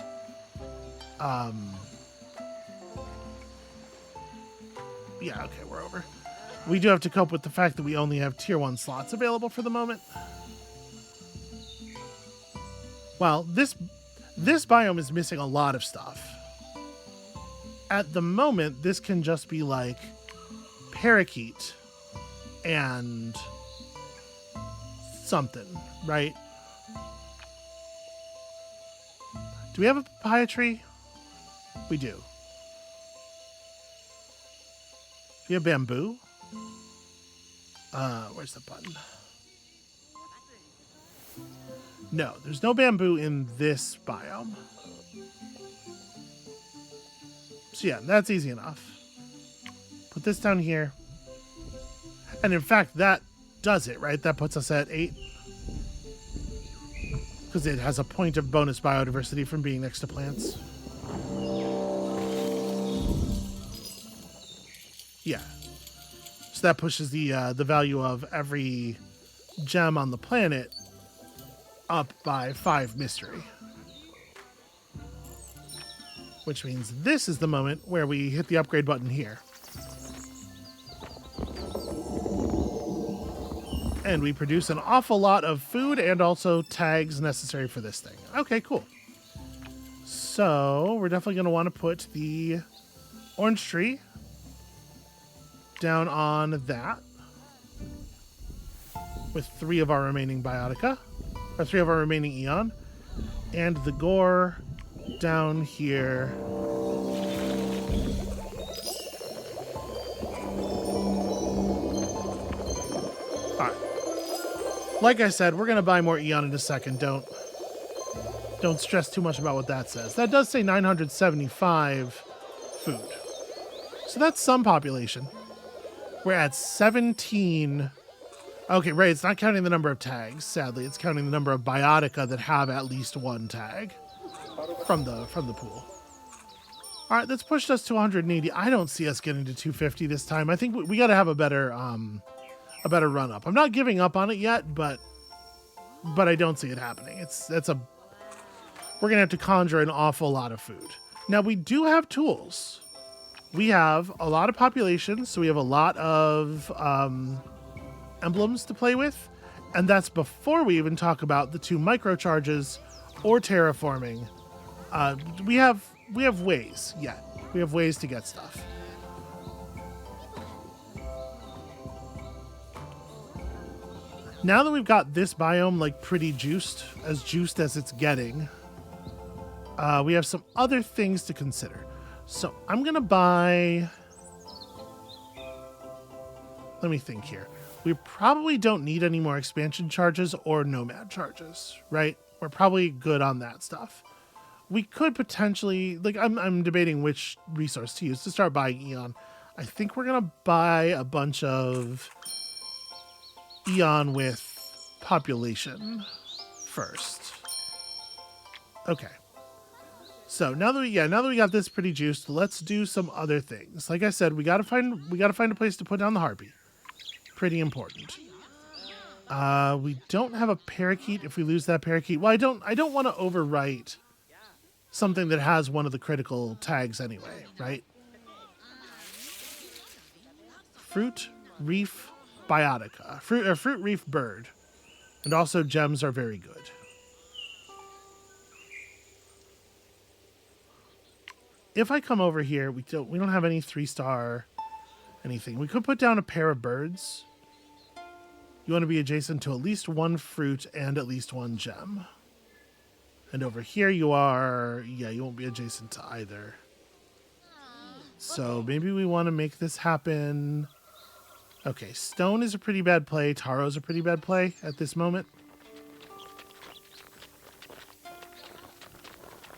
yeah, okay, we're over. We do have to cope with the fact that we only have tier 1 slots available for the moment. Well, this biome is missing a lot of stuff. At the moment, this can just be parakeet and something, right? Do we have a papaya tree? We do. Do we have bamboo? Where's the button? No, there's no bamboo in this biome. So yeah, that's easy enough. Put this down here. And in fact, that does it, right? That puts us at 8. Because it has a point of bonus biodiversity from being next to plants. Yeah. So that pushes the value of every gem on the planet up by 5 mystery. Which means this is the moment where we hit the upgrade button here. And we produce an awful lot of food and also tags necessary for this thing. Okay, cool. So we're definitely going to want to put the orange tree down on that with 3 of our remaining biotica, or 3 of our remaining eon, and the gore down here. All right. Like I said, we're going to buy more eon in a second. Don't stress too much about what that says. That does say 975 food. So that's some population. We're at 17. Okay, right. It's not counting the number of tags, sadly. It's counting the number of biotica that have at least 1 tag from the pool. All right, that's pushed us to 180. I don't see us getting to 250 this time. I think we got to have a better run up. I'm not giving up on it yet, but I don't see it happening. We're going to have to conjure an awful lot of food. Now, we do have tools. We have a lot of populations, so we have a lot of emblems to play with, and that's before we even talk about the 2 microcharges or terraforming. We have ways yet. We have ways to get stuff. Now that we've got this biome like pretty juiced as it's getting, we have some other things to consider. So I'm gonna buy. Let me think here. We probably don't need any more expansion charges or nomad charges, right? We're probably good on that stuff. We could potentially, like, I'm debating which resource to use to start buying eon. I think we're gonna buy a bunch of eon with population first. Okay. So now that we got this pretty juiced, let's do some other things. Like I said, we gotta find a place to put down the harpy. Pretty important. We don't have a parakeet. If we lose that parakeet, well, I don't want to overwrite something that has one of the critical tags anyway, right? Fruit, reef, biotica. Fruit, reef, bird. And also gems are very good. If I come over here, we don't have any 3-star anything. We could put down a pair of birds. You want to be adjacent to at least 1 fruit and at least 1 gem. And over here you won't be adjacent to either. So maybe we want to make this happen. Okay, stone is a pretty bad play. Taro's a pretty bad play at this moment.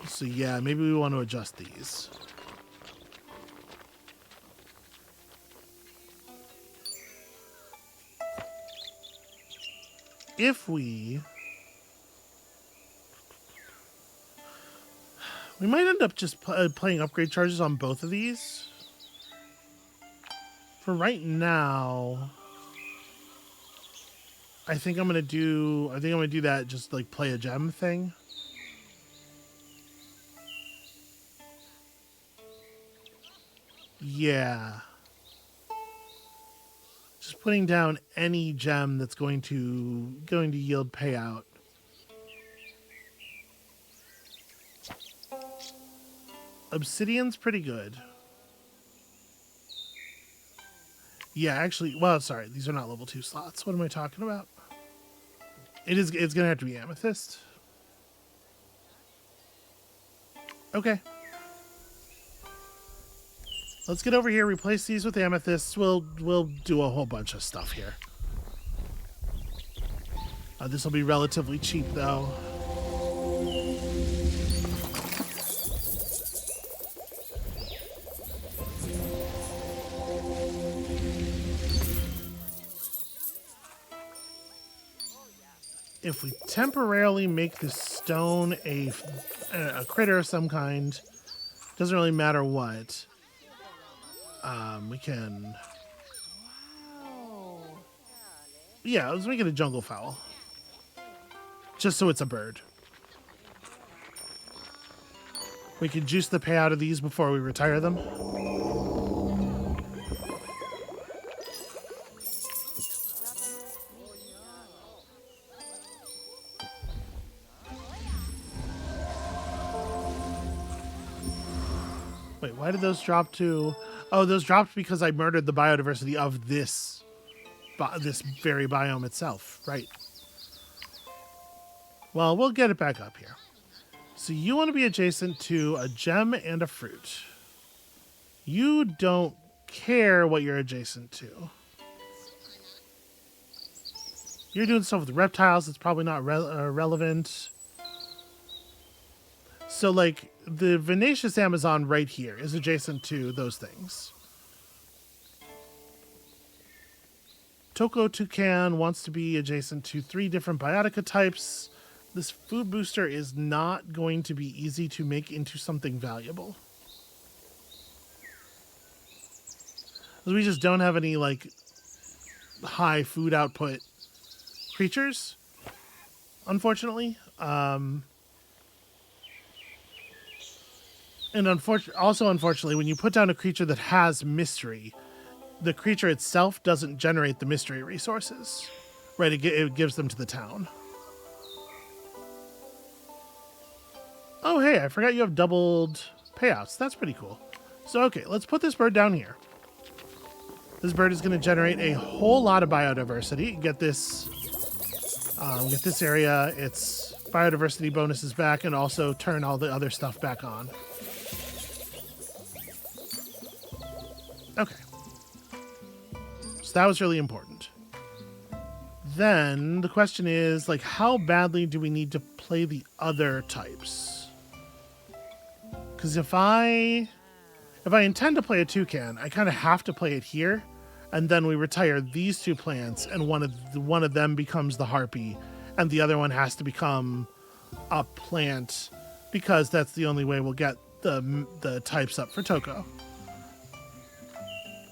So yeah, maybe we want to adjust these. If we might end up just playing upgrade charges on both of these. For right now, I think I'm gonna do that, just like play a gem thing. Yeah. Just putting down any gem that's going to yield payout. Obsidian's pretty good. Yeah, actually, well, sorry, these are not level 2 slots. What am I talking about? It's gonna have to be amethyst. Okay. Let's get over here, replace these with amethysts. We'll do a whole bunch of stuff here. This will be relatively cheap, though. If we temporarily make this stone a critter of some kind, doesn't really matter what. We can... Yeah, let's make it a jungle fowl. Just so it's a bird. We can juice the payout of these before we retire them. Wait, why did those drop to... Oh, those dropped because I murdered the biodiversity of this very biome itself. Right. Well, we'll get it back up here. So you want to be adjacent to a gem and a fruit. You don't care what you're adjacent to. You're doing stuff with reptiles. It's probably not relevant. So, like, the Venacious Amazon right here is adjacent to those things. Toko Toucan wants to be adjacent to 3 different biotica types. This food booster is not going to be easy to make into something valuable. We just don't have any, like, high food output creatures, unfortunately. And unfortunately, when you put down a creature that has mystery, the creature itself doesn't generate the mystery resources. Right, it gives them to the town. Oh, hey, I forgot you have doubled payouts. That's pretty cool. So, okay, let's put this bird down here. This bird is going to generate a whole lot of biodiversity. Get this area, its biodiversity bonuses back, and also turn all the other stuff back on. Okay. So that was really important. Then the question is, like, how badly do we need to play the other types? Because if I intend to play a toucan, I kind of have to play it here, and then we retire these 2 plants, and one of them becomes the harpy, and the other one has to become a plant, because that's the only way we'll get the types up for Toko.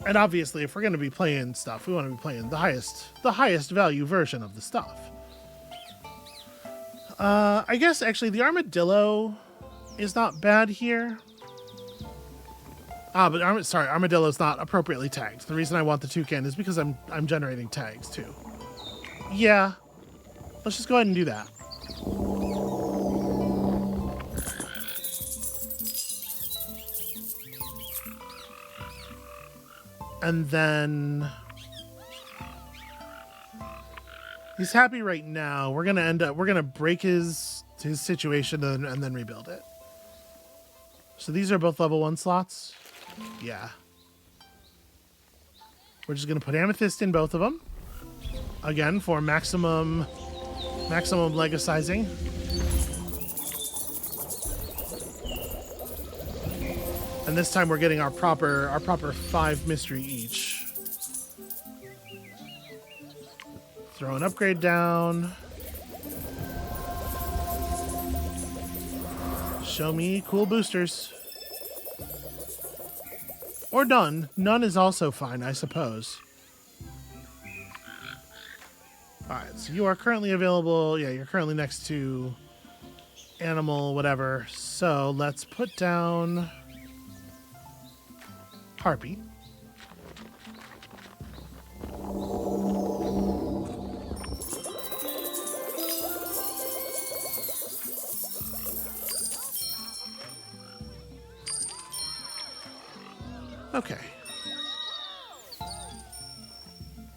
And obviously, if we're going to be playing stuff, we want to be playing the highest value version of the stuff. I guess actually the armadillo is not bad here. But armadillo's not appropriately tagged. The reason I want the toucan is because I'm generating tags too. Yeah, let's just go ahead and do that. And then he's happy right now. We're gonna break his situation and then rebuild it. So these are both level 1 slots. Yeah. We're just gonna put amethyst in both of them. Again, for maximum legacizing. And this time we're getting our proper 5 mystery each. Throw an upgrade down. Show me cool boosters. Or none. None is also fine, I suppose. Alright, so you are currently available. Yeah, you're currently next to animal, whatever. So let's put down harpy. Okay.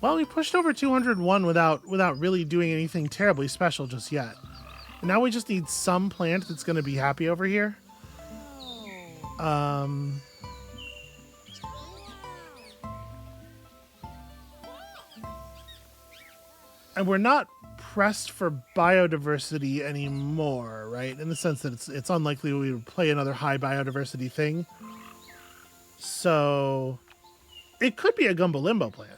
Well, we pushed over 201 without really doing anything terribly special just yet. And now we just need some plant that's going to be happy over here. And we're not pressed for biodiversity anymore, right? In the sense that it's unlikely we would play another high biodiversity thing. So it could be a Gumbo Limbo plant.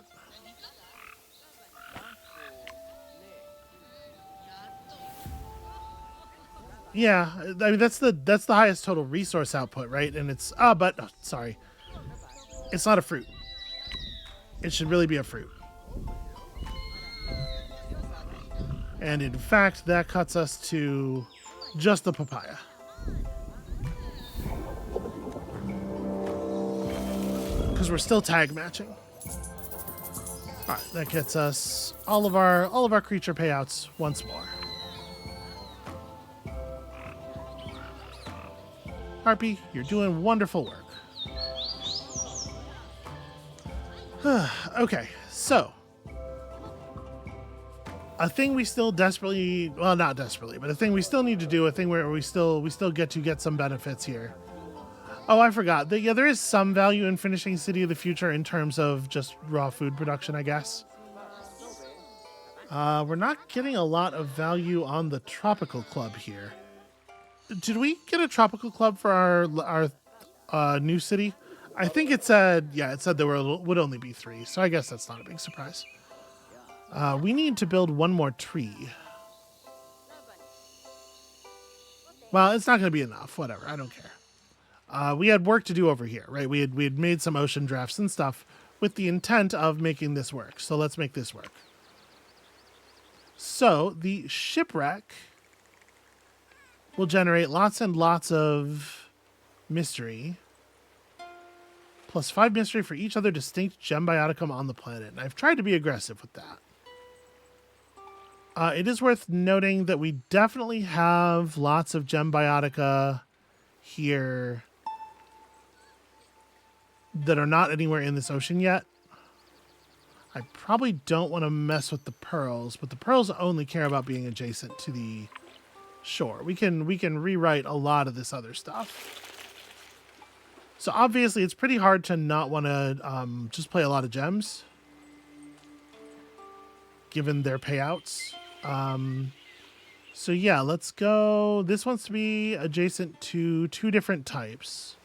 Yeah, I mean that's the highest total resource output, right? And it's sorry. It's not a fruit. It should really be a fruit. And in fact, that cuts us to just the papaya. Because we're still tag matching. Alright, that gets us all of our creature payouts once more. Harpy, you're doing wonderful work. Okay, so a thing we still desperately, well, not desperately, but a thing we still need to do, a thing where we still get some benefits here. Oh, I forgot. Yeah, there is some value in finishing City of the Future in terms of just raw food production, I guess. We're not getting a lot of value on the Tropical Club here. Did we get a Tropical Club for our new city? I think it said, yeah, it said there would only be 3, so I guess that's not a big surprise. We need to build one more tree. Well, it's not going to be enough. Whatever, I don't care. We had work to do over here, right? We had made some ocean drafts and stuff with the intent of making this work. So let's make this work. So the shipwreck will generate lots and lots of mystery. Plus 5 mystery for each other distinct gem bioticum on the planet. And I've tried to be aggressive with that. It is worth noting that we definitely have lots of gem biotica here that are not anywhere in this ocean yet. I probably don't want to mess with the pearls, but the pearls only care about being adjacent to the shore. We can rewrite a lot of this other stuff. So obviously it's pretty hard to not want to just play a lot of gems, given their payouts. So yeah, let's go. This wants to be adjacent to 2 different types.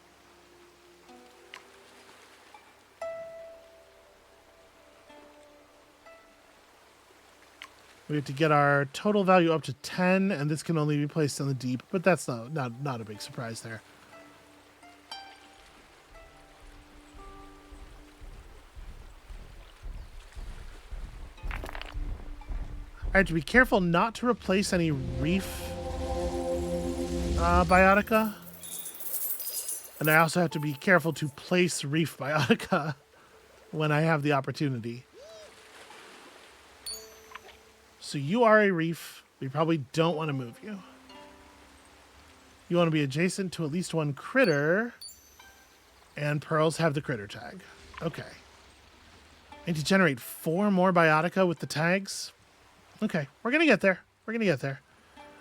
We have to get our total value up to 10, and this can only be placed in the deep, but that's not a big surprise there. I have to be careful not to replace any reef biotica. And I also have to be careful to place reef biotica when I have the opportunity. So you are a reef. We probably don't want to move you. You want to be adjacent to at least 1 critter. And pearls have the critter tag. Okay. And to generate 4 more biotica with the tags. Okay, we're going to get there. We're going to get there.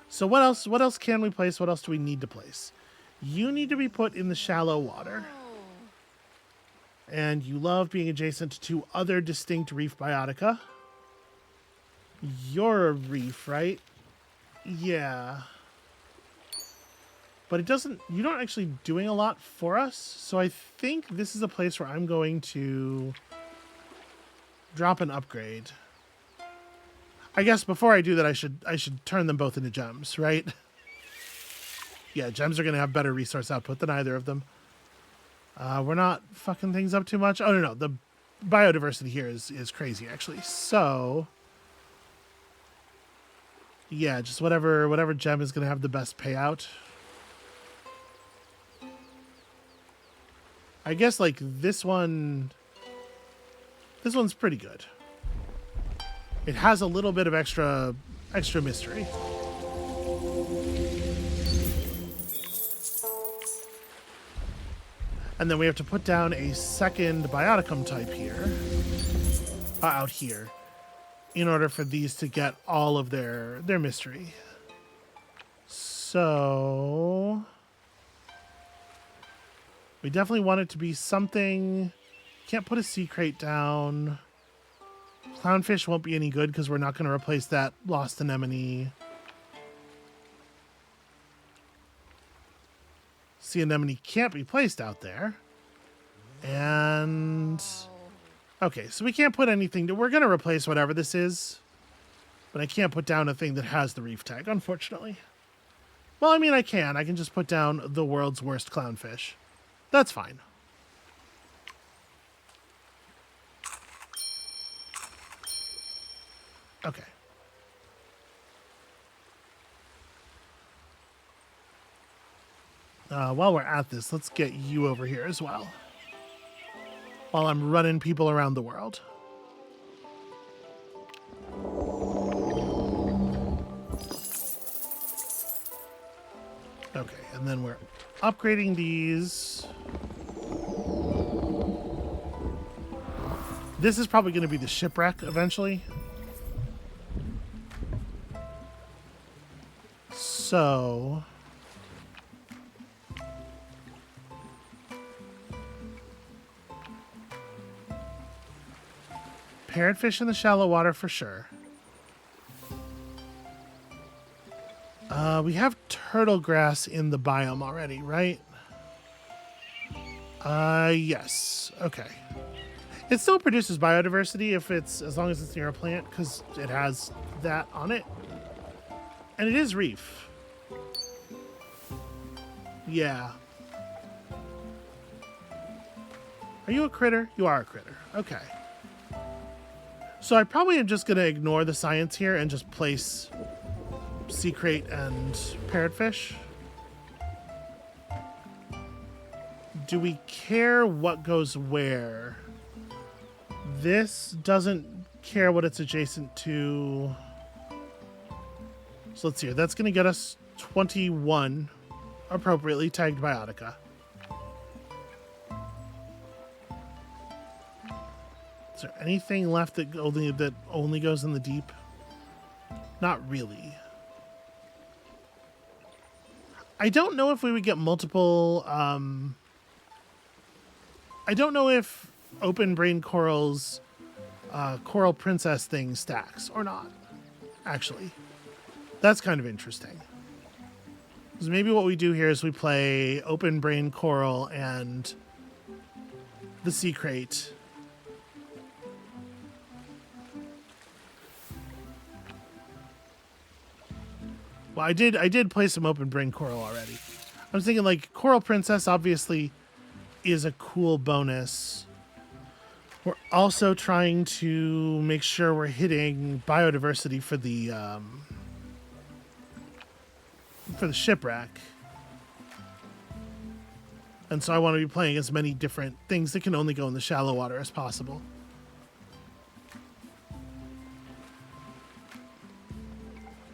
So what else? What else can we place? What else do we need to place? You need to be put in the shallow water. And you love being adjacent to other distinct reef biotica. You're a reef, right? Yeah. But it doesn't, you're not actually doing a lot for us. So I think this is a place where I'm going to drop an upgrade. I guess before I do that, I should turn them both into gems, right? Yeah, gems are going to have better resource output than either of them. We're not fucking things up too much. Oh, no. The biodiversity here is crazy, actually. So, yeah, just whatever gem is going to have the best payout. I guess, like, this one's pretty good. It has a little bit of extra mystery. And then we have to put down a second bioticum type here, out here, in order for these to get all of their mystery. So we definitely want it to be something. Can't put a sea crate down. Clownfish won't be any good because we're not going to replace that lost anemone. Sea anemone can't be placed out there. And okay, so we can't put anything. We're going to replace whatever this is. But I can't put down a thing that has the reef tag, unfortunately. Well, I mean, I can. I can just put down the world's worst clownfish. That's fine. Okay. While we're at this, let's get you over here as well. While I'm running people around the world. Okay, and then we're upgrading these. This is probably going to be the shipwreck eventually. So... parrotfish in the shallow water for sure. We have turtle grass in the biome already, right? Yes. Okay. It still produces biodiversity if it's, as long as it's near a plant, because it has that on it. And it is reef. Yeah. Are you a critter? You are a critter. Okay. So I probably am just going to ignore the science here and just place sea crate and parrotfish. Do we care what goes where? This doesn't care what it's adjacent to. So let's see here. That's going to get us 21 appropriately tagged Biotica. Is there anything left that only goes in the deep? Not really. I don't know if we would get multiple... I don't know if open brain corals coral princess thing stacks or not, actually. That's kind of interesting. Because maybe what we do here is we play open brain coral and the sea crate. Well, I did play some open brain coral already. I was thinking like Coral Princess obviously is a cool bonus. We're also trying to make sure we're hitting biodiversity for the shipwreck. And so I want to be playing as many different things that can only go in the shallow water as possible.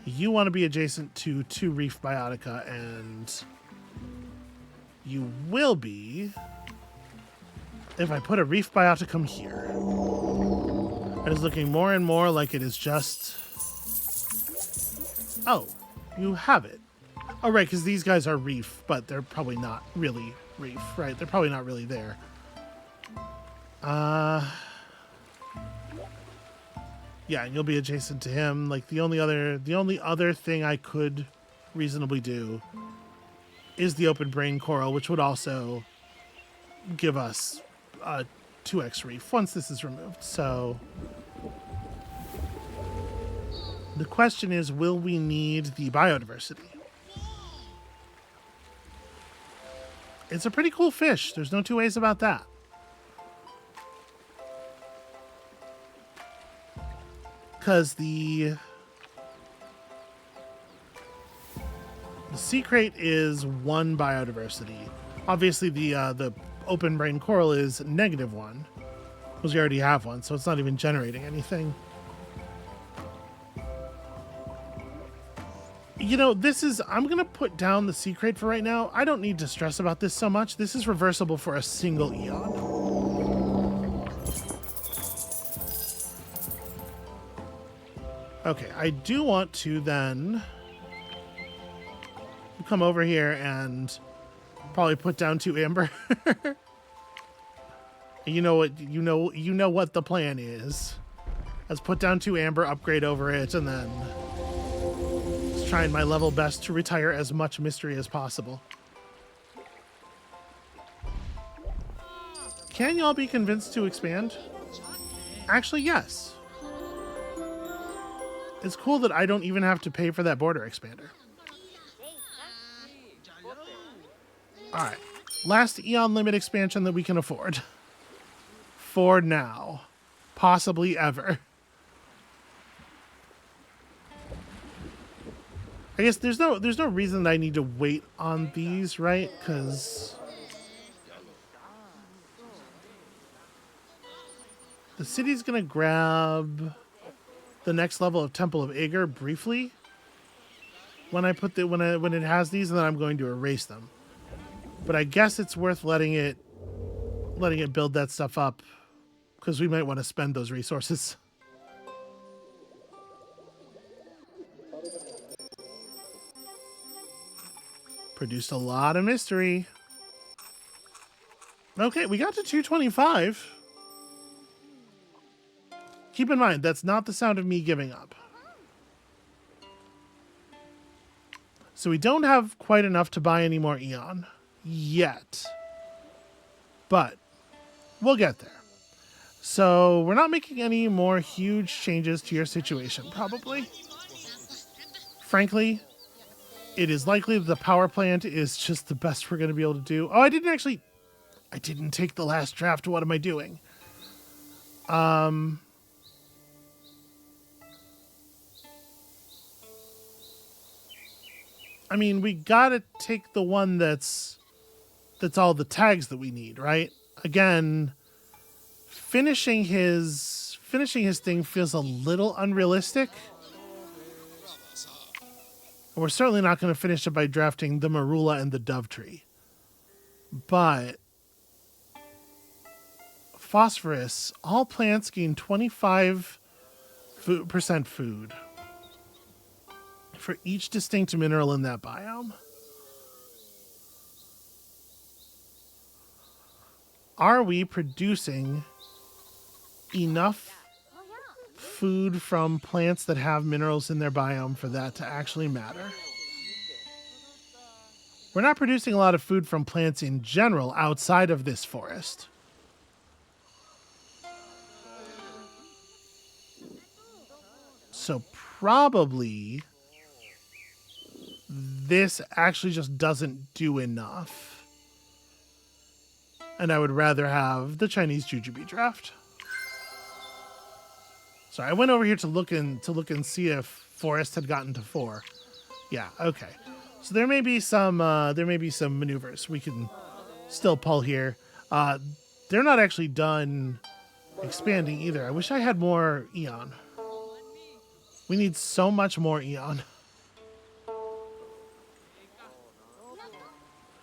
You want to be adjacent to 2 reef biotica, and you will be if I put a reef bioticum here. It is looking more and more like it is just... Oh, you have it. Oh, right, because these guys are reef, but they're probably not really reef, right? They're probably not really there. Yeah, and you'll be adjacent to him. Like the only other thing I could reasonably do is the open brain coral, which would also give us 2x reef once this is removed. So the question is, will we need the biodiversity? It's a pretty cool fish. There's no two ways about that. Because the sea crate is 1 biodiversity. Obviously, the open brain coral is -1, because we already have one, so it's not even generating anything. You know, I'm going to put down the sea crate for right now. I don't need to stress about this so much. This is reversible for a single eon. Okay, I do want to then come over here and probably put down 2 amber. You know what the plan is. Let's put down 2 amber, upgrade over it, and then just trying my level best to retire as much mystery as possible. Can y'all be convinced to expand? Actually, yes. It's cool that I don't even have to pay for that border expander. Alright. Last Eon Limit expansion that we can afford. For now. Possibly ever. I guess there's no reason that I need to wait on these, right? Because the city's gonna grab the next level of Temple of Aegir briefly when it has these, and then I'm going to erase them. But I guess it's worth letting it build that stuff up because we might want to spend those resources. Produced a lot of mystery. Okay, we got to 225. Keep in mind, that's not the sound of me giving up. So we don't have quite enough to buy any more Eon yet. But we'll get there. So we're not making any more huge changes to your situation, probably. Frankly, it is likely that the power plant is just the best we're going to be able to do. Oh, I didn't take the last draft. What am I doing? I mean, we gotta take the one that's all the tags that we need, right? Again, finishing his thing feels a little unrealistic. We're certainly not going to finish it by drafting the Marula and the Dove Tree. But phosphorus, all plants gain 25% food for each distinct mineral in that biome. Are we producing enough food from plants that have minerals in their biome for that to actually matter? We're not producing a lot of food from plants in general outside of this forest. So probably this actually just doesn't do enough. And I would rather have the Chinese Jujube draft. So I went over here to look and see if forest had gotten to 4. Yeah, okay. So there may be some maneuvers we can still pull here. They're not actually done expanding either. I wish I had more Eon. We need so much more Eon.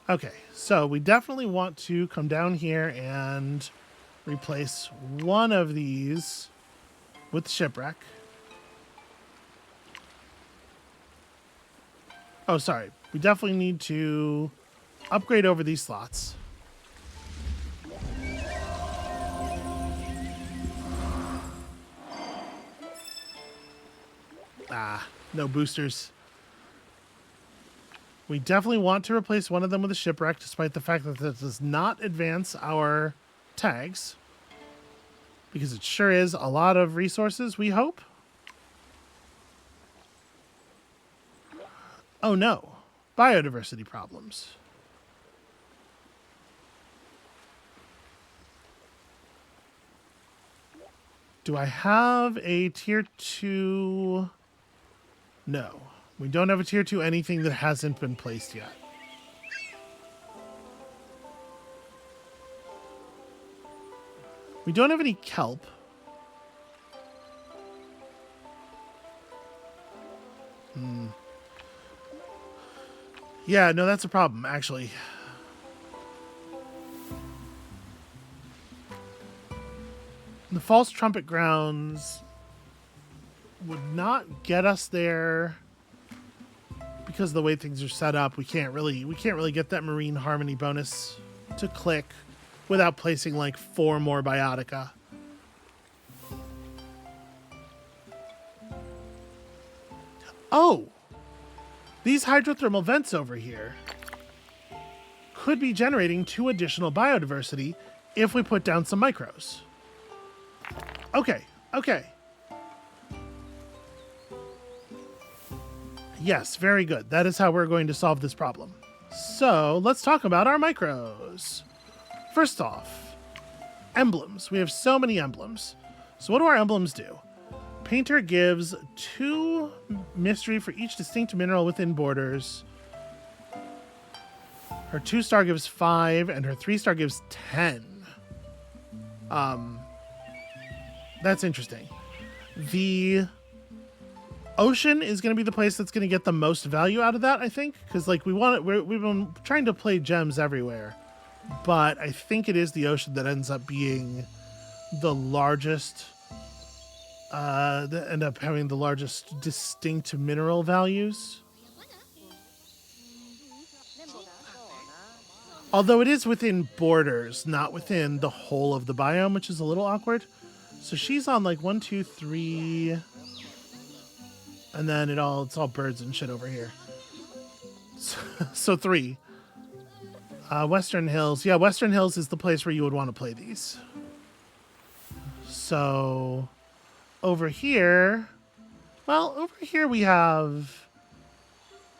Okay, so we definitely want to come down here and replace one of these with shipwreck. Oh, sorry. We definitely need to upgrade over these slots. No boosters. We definitely want to replace one of them with a shipwreck, despite the fact that this does not advance our tags. Because it sure is a lot of resources, we hope. Oh no. Biodiversity problems. Do I have a tier 2? No. We don't have a tier 2 anything that hasn't been placed yet. We don't have any kelp. Yeah, no, that's a problem, actually. The false trumpet grounds would not get us there because of the way things are set up. We can't really get that marine harmony bonus to click without placing like 4 more biotica. Oh, these hydrothermal vents over here could be generating 2 additional biodiversity if we put down some micros. Okay. Yes, very good. That is how we're going to solve this problem. So let's talk about our micros. First off, emblems. We have so many emblems. So what do our emblems do? Painter gives 2 mystery for each distinct mineral within borders. Her 2-star gives 5, and her 3-star gives 10. That's interesting. The ocean is going to be the place that's going to get the most value out of that, I think, because like we've been trying to play gems everywhere, but I think it is the ocean that ends up being the largest, that end up having the largest distinct mineral values. Although it is within borders, not within the whole of the biome, which is a little awkward. So she's on like 1, 2, 3, and then it's all birds and shit over here. So 3. Western Hills. Yeah, Western Hills is the place where you would want to play these. So over here, we have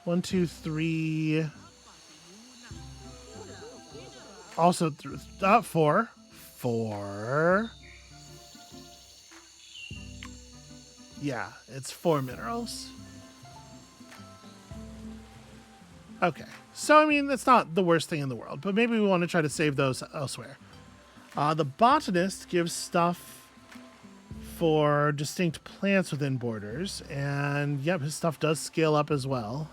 1, 2, 3. Also 4. 4. Yeah, it's 4 minerals. Okay. So, I mean, that's not the worst thing in the world, but maybe we want to try to save those elsewhere. The botanist gives stuff for distinct plants within borders, and yep, his stuff does scale up as well,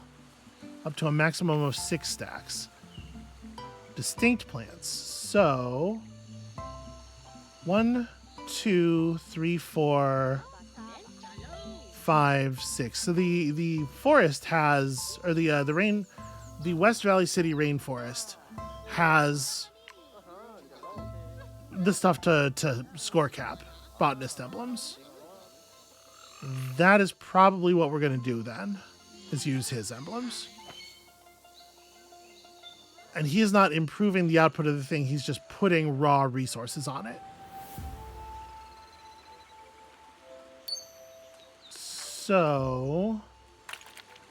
up to a maximum of 6 stacks. Distinct plants. So, 1, 2, 3, 4, 5, 6. So the forest has, or the West Valley City rainforest has the stuff to score cap botanist emblems. That is probably what we're going to do then, is use his emblems. And he is not improving the output of the thing, he's just putting raw resources on it. So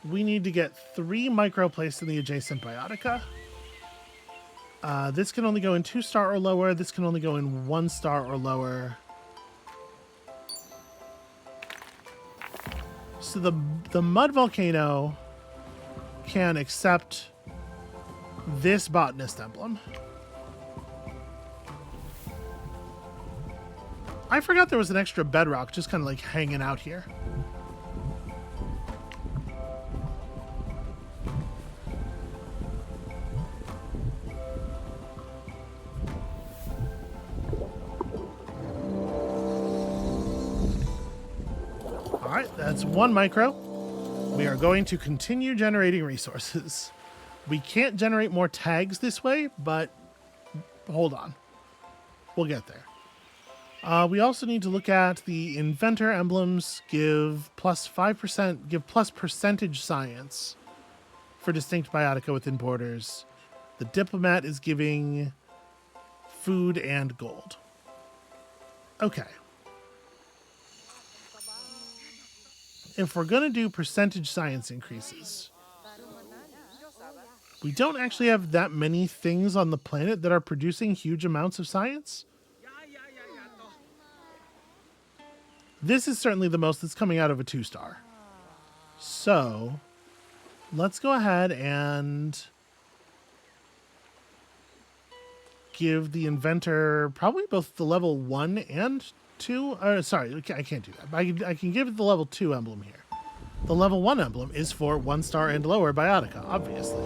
we need to get 3 micro placed in the adjacent biotica. This can only go in 2-star or lower. This can only go in 1-star or lower. So the mud volcano can accept this botanist emblem. I forgot there was an extra bedrock just kind of like hanging out here. Alright, that's 1 micro. We are going to continue generating resources. We can't generate more tags this way, but hold on. We'll get there. We also need to look at the inventor emblems, give plus 5%, give plus percentage science for distinct biotica within borders. The diplomat is giving food and gold. Okay. If we're going to do percentage science increases, we don't actually have that many things on the planet that are producing huge amounts of science. This is certainly the most that's coming out of a 2-star. So let's go ahead and give the inventor probably both the level 1 and 2. Sorry, I can't do that. I can give it the level 2 emblem here. The level 1 emblem is for 1-star and lower biotica, obviously.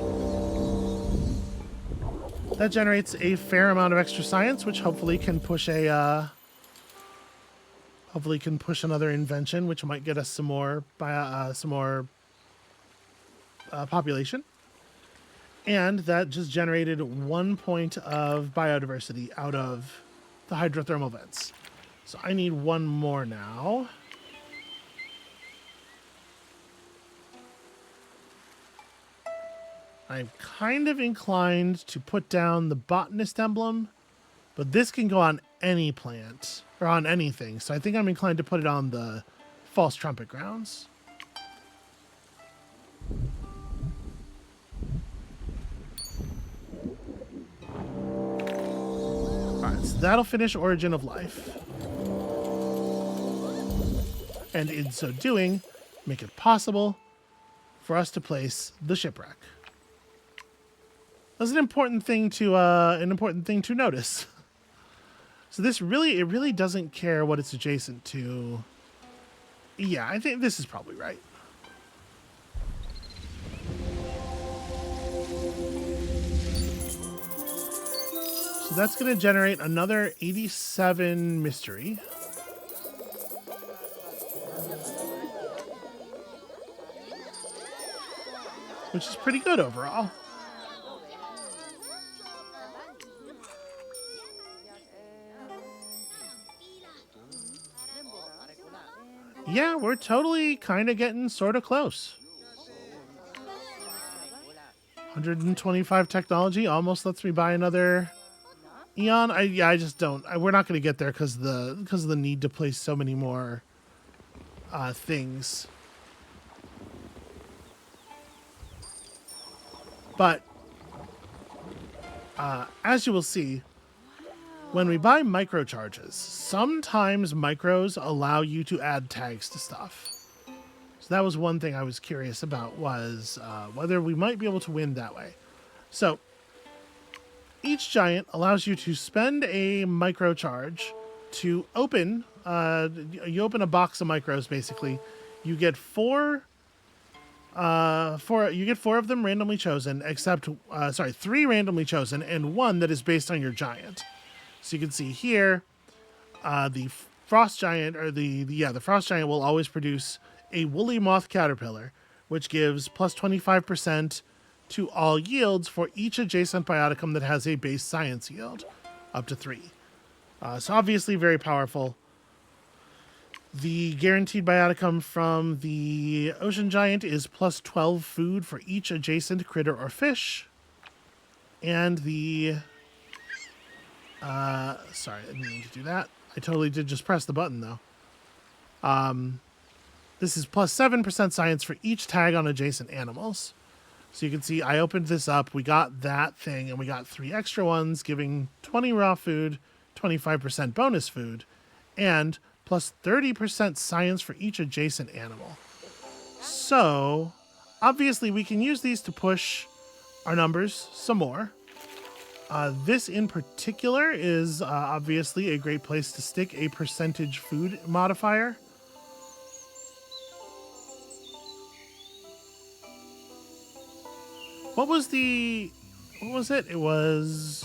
That generates a fair amount of extra science, which hopefully can push another invention, which might get us some more population. And that just generated 1 point of biodiversity out of the hydrothermal vents. So I need 1 more now. I'm kind of inclined to put down the botanist emblem, but this can go on any plant or on anything. So I think I'm inclined to put it on the false trumpet grounds. Alright, so that'll finish Origin of Life. And in so doing, make it possible for us to place the shipwreck. That's an important thing to notice. So this really doesn't care what it's adjacent to. Yeah, I think this is probably right. So So that's going to generate another 87 mystery. Which is pretty good overall. Yeah, we're totally kind of getting sort of close. 125 technology almost lets me buy another Eon. I just don't. We're not going to get there because of the need to place so many more things. But as you will see, when we buy microcharges, sometimes micros allow you to add tags to stuff. So that was one thing I was curious about, was whether we might be able to win that way. So each giant allows you to spend a microcharge to open. You open a box of micros. Basically, you get four of them randomly chosen, except three randomly chosen and one that is based on your giant. So you can see here, the frost giant, or the frost giant will always produce a woolly moth caterpillar, which gives plus 25% to all yields for each adjacent bioticum that has a base science yield, up to 3. So obviously very powerful. The guaranteed bioticum from the ocean giant is plus 12 food for each adjacent critter or fish. And the... sorry, I didn't mean to do that. I totally did just press the button, though. This is plus 7% science for each tag on adjacent animals. So you can see I opened this up. We got that thing, and we got 3 extra ones, giving 20 raw food, 25% bonus food, and plus 30% science for each adjacent animal. So, obviously, we can use these to push our numbers some more. This in particular is obviously a great place to stick a percentage food modifier. What was it? It was...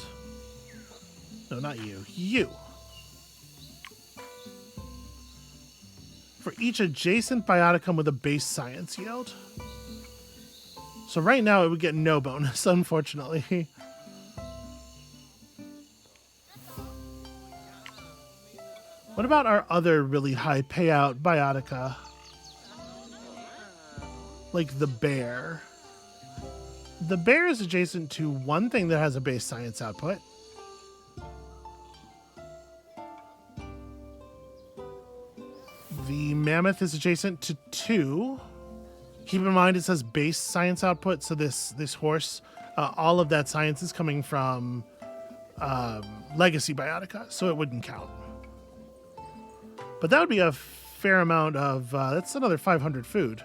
No, not you. You. For each adjacent bioticum with a base science yield. So right now it would get no bonus, unfortunately. What about our other really high payout biotica? Like the bear. The bear is adjacent to one thing that has a base science output. The mammoth is adjacent to 2. Keep in mind it says base science output, so this horse, all of that science is coming from legacy biotica, so it wouldn't count. But that would be a fair amount of... that's another 500 food.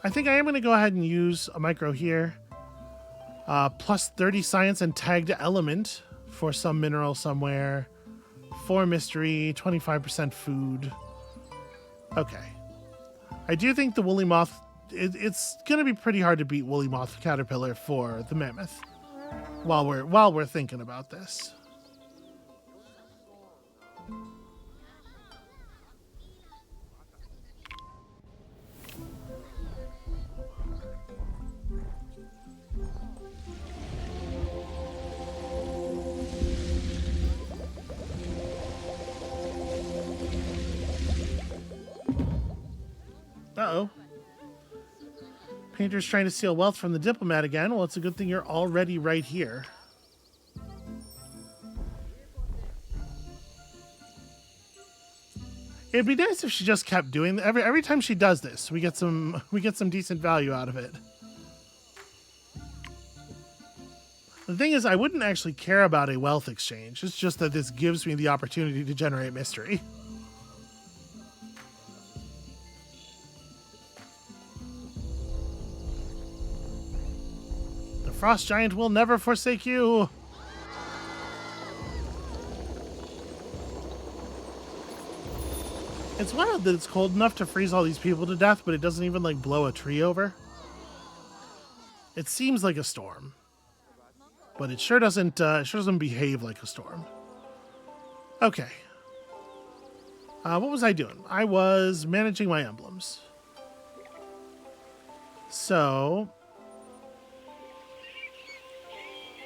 I think I am going to go ahead and use a micro here. Plus 30 science and tagged element for some mineral somewhere. 4 mystery, 25% food. Okay. I do think the woolly moth... It's going to be pretty hard to beat woolly moth caterpillar for the mammoth. While we're thinking about this. Uh-oh. Painter's trying to steal wealth from the diplomat again. Well, it's a good thing you're already right here. It'd be nice if she just kept doing every time she does this, we get some decent value out of it. The thing is, I wouldn't actually care about a wealth exchange. It's just that this gives me the opportunity to generate mystery. The frost giant will never forsake you. It's wild that it's cold enough to freeze all these people to death, but it doesn't even, like, blow a tree over. It seems like a storm. but it sure doesn't behave like a storm. Okay. What was I doing? I was managing my emblems. So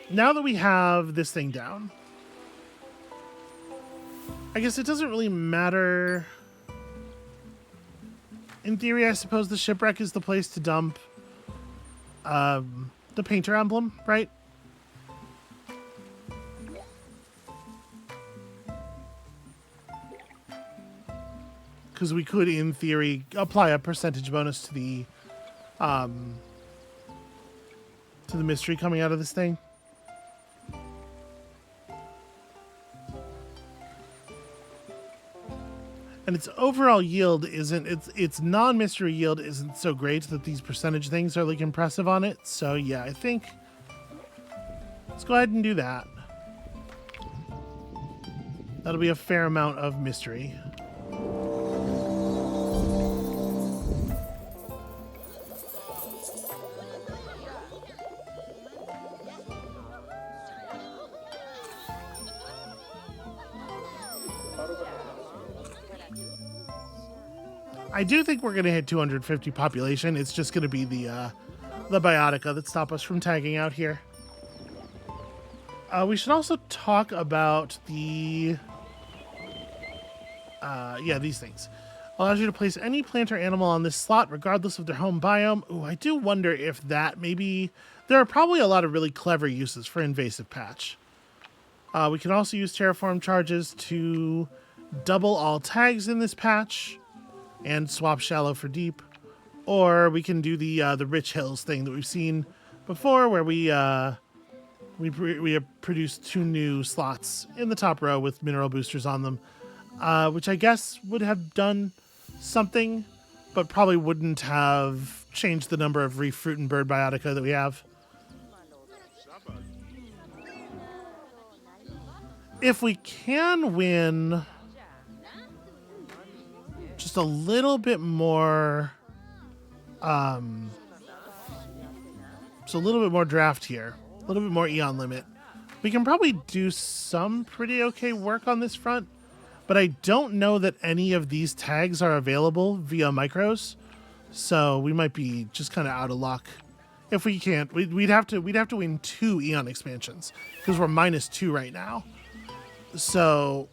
now that we have this thing down, I guess it doesn't really matter. In theory, I suppose the shipwreck is the place to dump the painter emblem, right? Because we could, in theory, apply a percentage bonus to the mystery coming out of this thing. And its overall yield isn't, its non-mystery yield isn't so great that these percentage things are like impressive on it. So yeah, I think let's go ahead and do that. That'll be a fair amount of mystery. I do think we're going to hit 250 population. It's just going to be the biotica that stop us from tagging out here. We should also talk about the... yeah, these things. Allows you to place any plant or animal on this slot, regardless of their home biome. Ooh, I do wonder if that maybe... There are probably a lot of really clever uses for invasive patch. We can also use terraform charges to double all tags in this patch and swap shallow for deep, or we can do the rich hills thing that we've seen before, where we produced 2 new slots in the top row with mineral boosters on them, which I guess would have done something, but probably wouldn't have changed the number of reef fruit and bird biotica that we have. If we can win just a little bit more, so a little bit more draft here, a little bit more Eon limit, we can probably do some pretty okay work on this front, but I don't know that any of these tags are available via micros, so we might be just kind of out of luck. If we can't, we'd have to win 2 Eon expansions, because we're -2 right now. So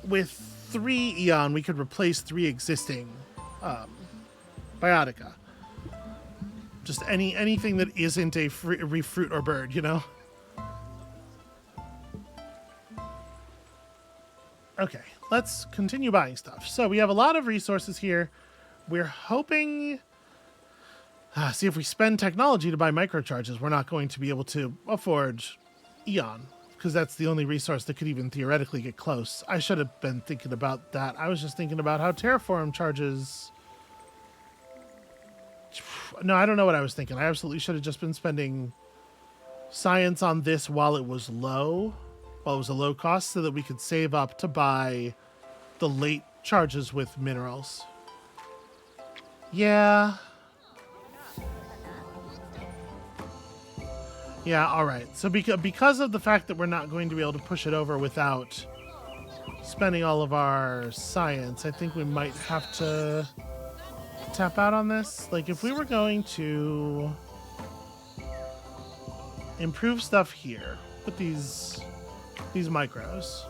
with 3 Eon, we could replace 3 existing biotica. Just anything that isn't a reef fruit or bird, you know? Okay, let's continue buying stuff. So we have a lot of resources here. We're hoping... see, if we spend technology to buy microcharges, we're not going to be able to afford Eon, because that's the only resource that could even theoretically get close. I should have been thinking about that. I was just thinking about how terraform charges... No, I don't know what I was thinking. I absolutely should have just been spending science on this while it was low, while it was a low cost, so that we could save up to buy the late charges with minerals. Yeah. Yeah, all right. So because of the fact that we're not going to be able to push it over without spending all of our science, I think we might have to tap out on this. Like, if we were going to improve stuff here with these micros,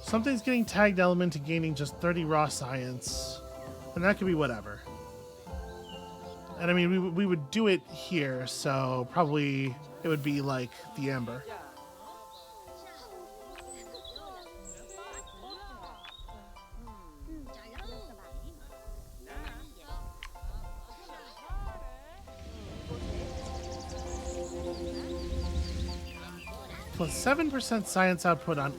something's getting tagged element and gaining just 30 raw science, and that could be whatever. And I mean, we would do it here, so probably it would be like the amber. Plus 7% science output on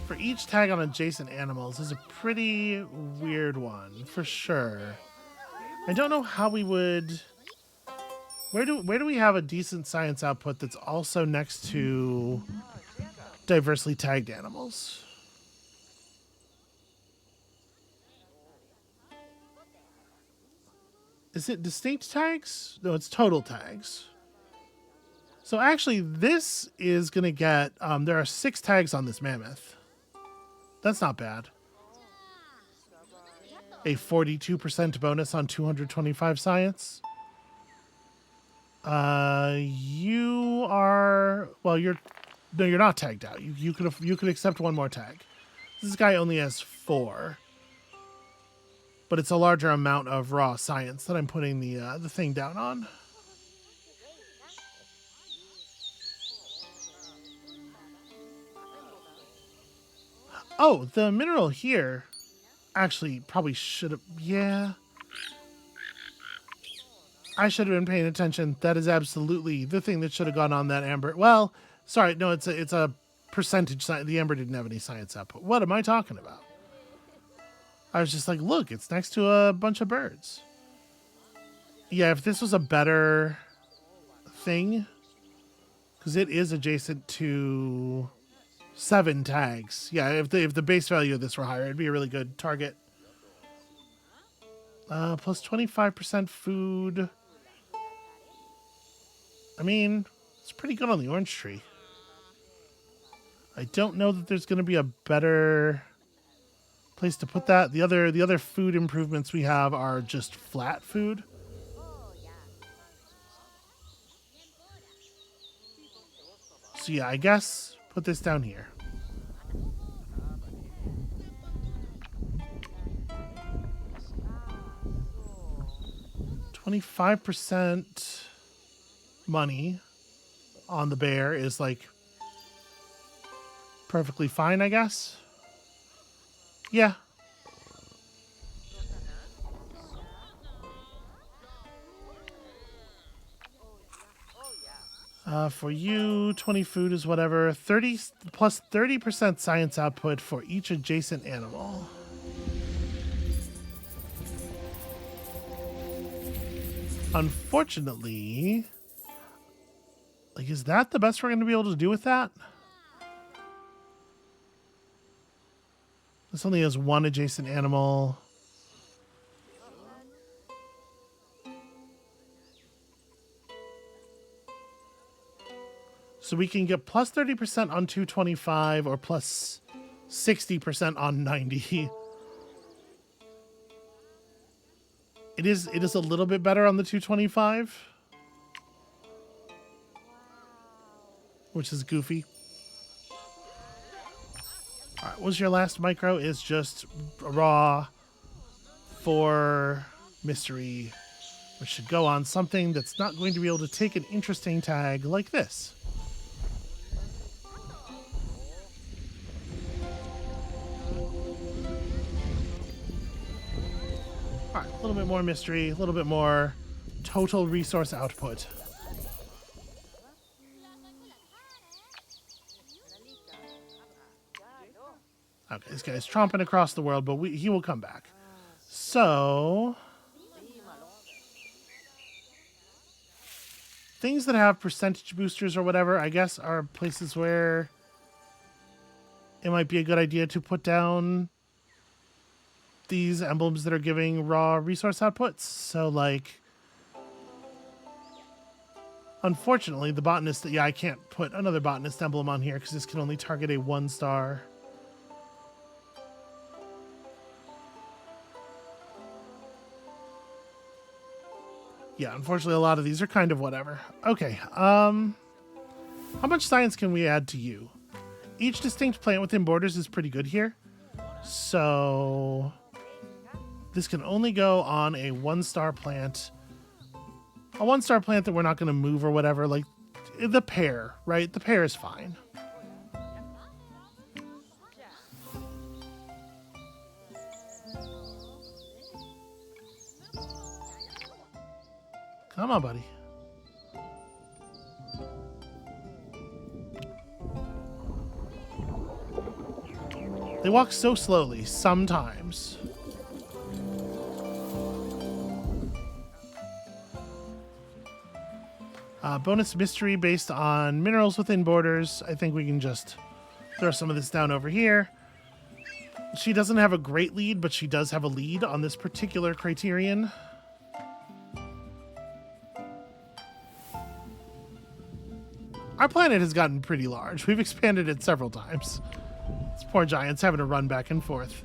for each tag on adjacent animals is a pretty weird one, for sure. I don't know how we would... Where do we have a decent science output that's also next to diversely tagged animals? Is it distinct tags? No, it's total tags. So actually, this is going to get, there are 6 tags on this mammoth. That's not bad. A 42% bonus on 225 science. You are, well, you're not tagged out. You could accept one more tag. This guy only has 4. But it's a larger amount of raw science that I'm putting the thing down on. Oh, the mineral here actually probably should have... Yeah. I should have been paying attention. That is absolutely the thing that should have gone on that amber. Well, sorry, no, it's a percentage science. The amber didn't have any science output. What am I talking about? I was just like, look, it's next to a bunch of birds. Yeah, if this was a better thing, because it is adjacent to 7 tags. Yeah, if the base value of this were higher, it'd be a really good target. Plus 25% food. I mean, it's pretty good on the orange tree. I don't know that there's going to be a better place to put that. The other food improvements we have are just flat food. So yeah, I guess put this down here. $25% money on the bear is like perfectly fine, I guess. Yeah. For you, 20 food is whatever. 30 plus 30% science output for each adjacent animal. Unfortunately, like, is that the best we're going to be able to do with that? This only has 1 adjacent animal. So we can get plus 30% on 225 or plus 60% on 90. It is a little bit better on the 225, which is goofy. All right, what was your last micro? Is just raw for mystery, which should go on something that's not going to be able to take an interesting tag like this. All right, a little bit more mystery, a little bit more total resource output. Okay, this guy's tromping across the world, but he will come back. So, things that have percentage boosters or whatever, I guess, are places where it might be a good idea to put down these emblems that are giving raw resource outputs. So, like, unfortunately, the botanist, yeah, I can't put another botanist emblem on here because this can only target a 1-star. Yeah, unfortunately, a lot of these are kind of whatever. Okay, how much science can we add to you? Each distinct plant within borders is pretty good here. So this can only go on a 1-star plant. A 1-star plant that we're not going to move or whatever. Like the pear, right? The pear is fine. Come on, buddy. They walk so slowly sometimes. Bonus mystery based on minerals within borders. I think we can just throw some of this down over here. She doesn't have a great lead, but she does have a lead on this particular criterion. Our planet has gotten pretty large. We've expanded it several times. These poor giants having to run back and forth.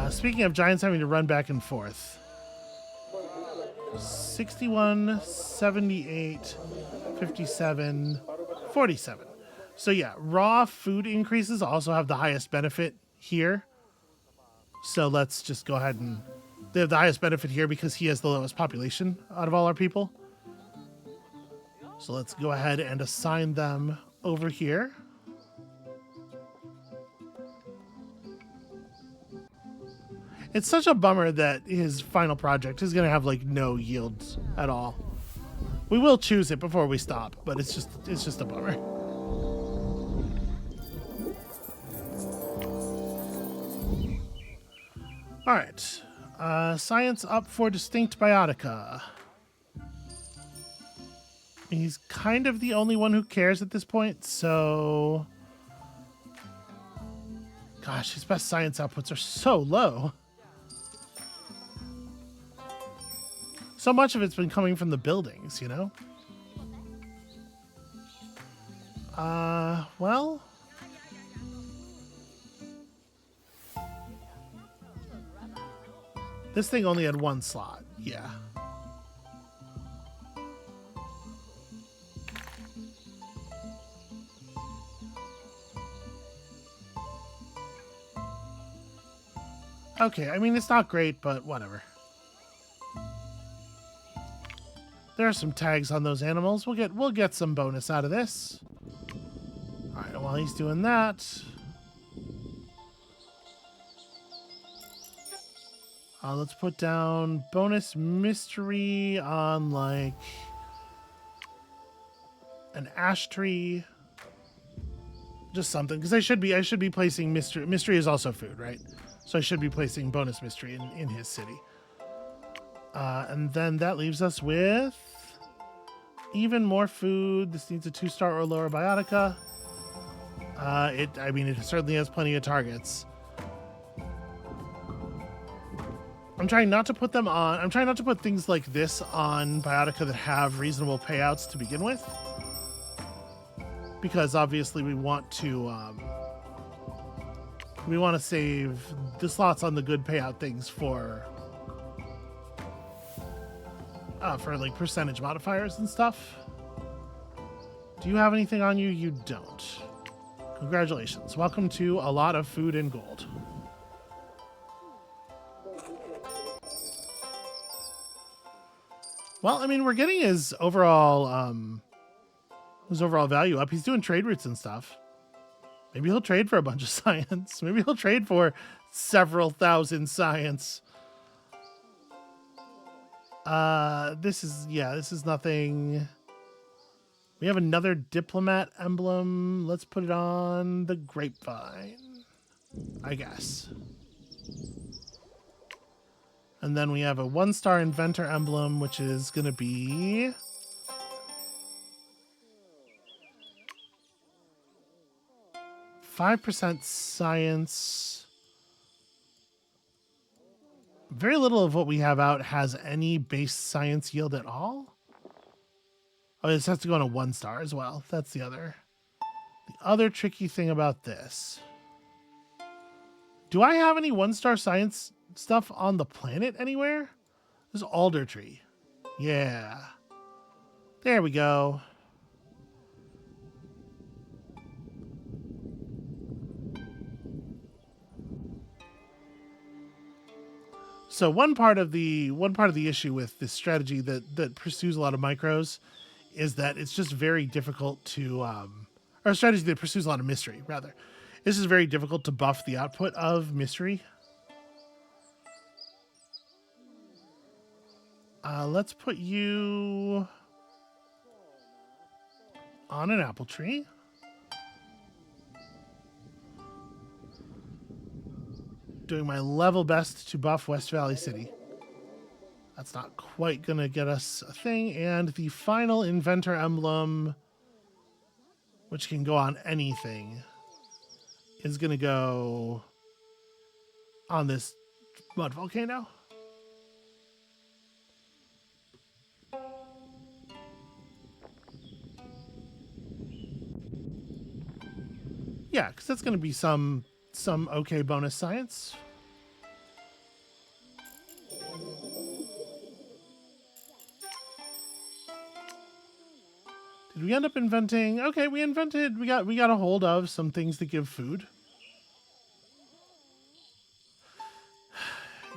Speaking of giants having to run back and forth. 61, 78, 57, 47. So yeah, raw food increases also have the highest benefit here. So let's just go ahead and... They have the highest benefit here because he has the lowest population out of all our people. So let's go ahead and assign them over here. It's such a bummer that his final project is going to have like no yields at all. We will choose it before we stop, but it's just a bummer. All right, science up for distinct biotica. He's kind of the only one who cares at this point, so... Gosh, his best science outputs are so low. So much of it's been coming from the buildings, you know? Well... This thing only had one slot, yeah. Okay, I mean, it's not great, but whatever. There are some tags on those animals. We'll get some bonus out of this. All right, while he's doing that, let's put down bonus mystery on like an ash tree, just something, because I should be placing mystery. Mystery is also food, right? So I should be placing bonus mystery in his city. And then that leaves us with even more food. This needs a 2-star or lower biotica. I mean, it certainly has plenty of targets. I'm trying not to put them on. I'm trying not to put things like this on biotica that have reasonable payouts to begin with, because obviously we want to save the slots on the good payout things for like percentage modifiers and stuff. Do you have anything on you? You don't. Congratulations. Welcome to a lot of food and gold. Well, I mean, we're getting his overall value up. He's doing trade routes and stuff. Maybe he'll trade for a bunch of science. Maybe he'll trade for several thousand science. This is nothing. We have another diplomat emblem. Let's put it on the grapevine, I guess. And then we have a 1-star inventor emblem, which is going to be... %5 science. Very little of what we have out has any base science yield at all. Oh, this has to go on a 1-star as well. That's the other tricky thing about this. Do I have any 1-star science stuff on the planet anywhere? There's alder tree. Yeah. There we go. So one part of the issue with this strategy that pursues a lot of micros is that it's just very difficult to or a strategy that pursues a lot of mystery, rather. This is very difficult to buff the output of mystery. Let's put you on an apple tree. Doing my level best to buff West Valley City. That's not quite gonna get us a thing. And the final inventor emblem, which can go on anything, is gonna go on this mud volcano. Yeah, because that's going to be some okay bonus science. Did we end up inventing? Okay, we got a hold of some things that give food.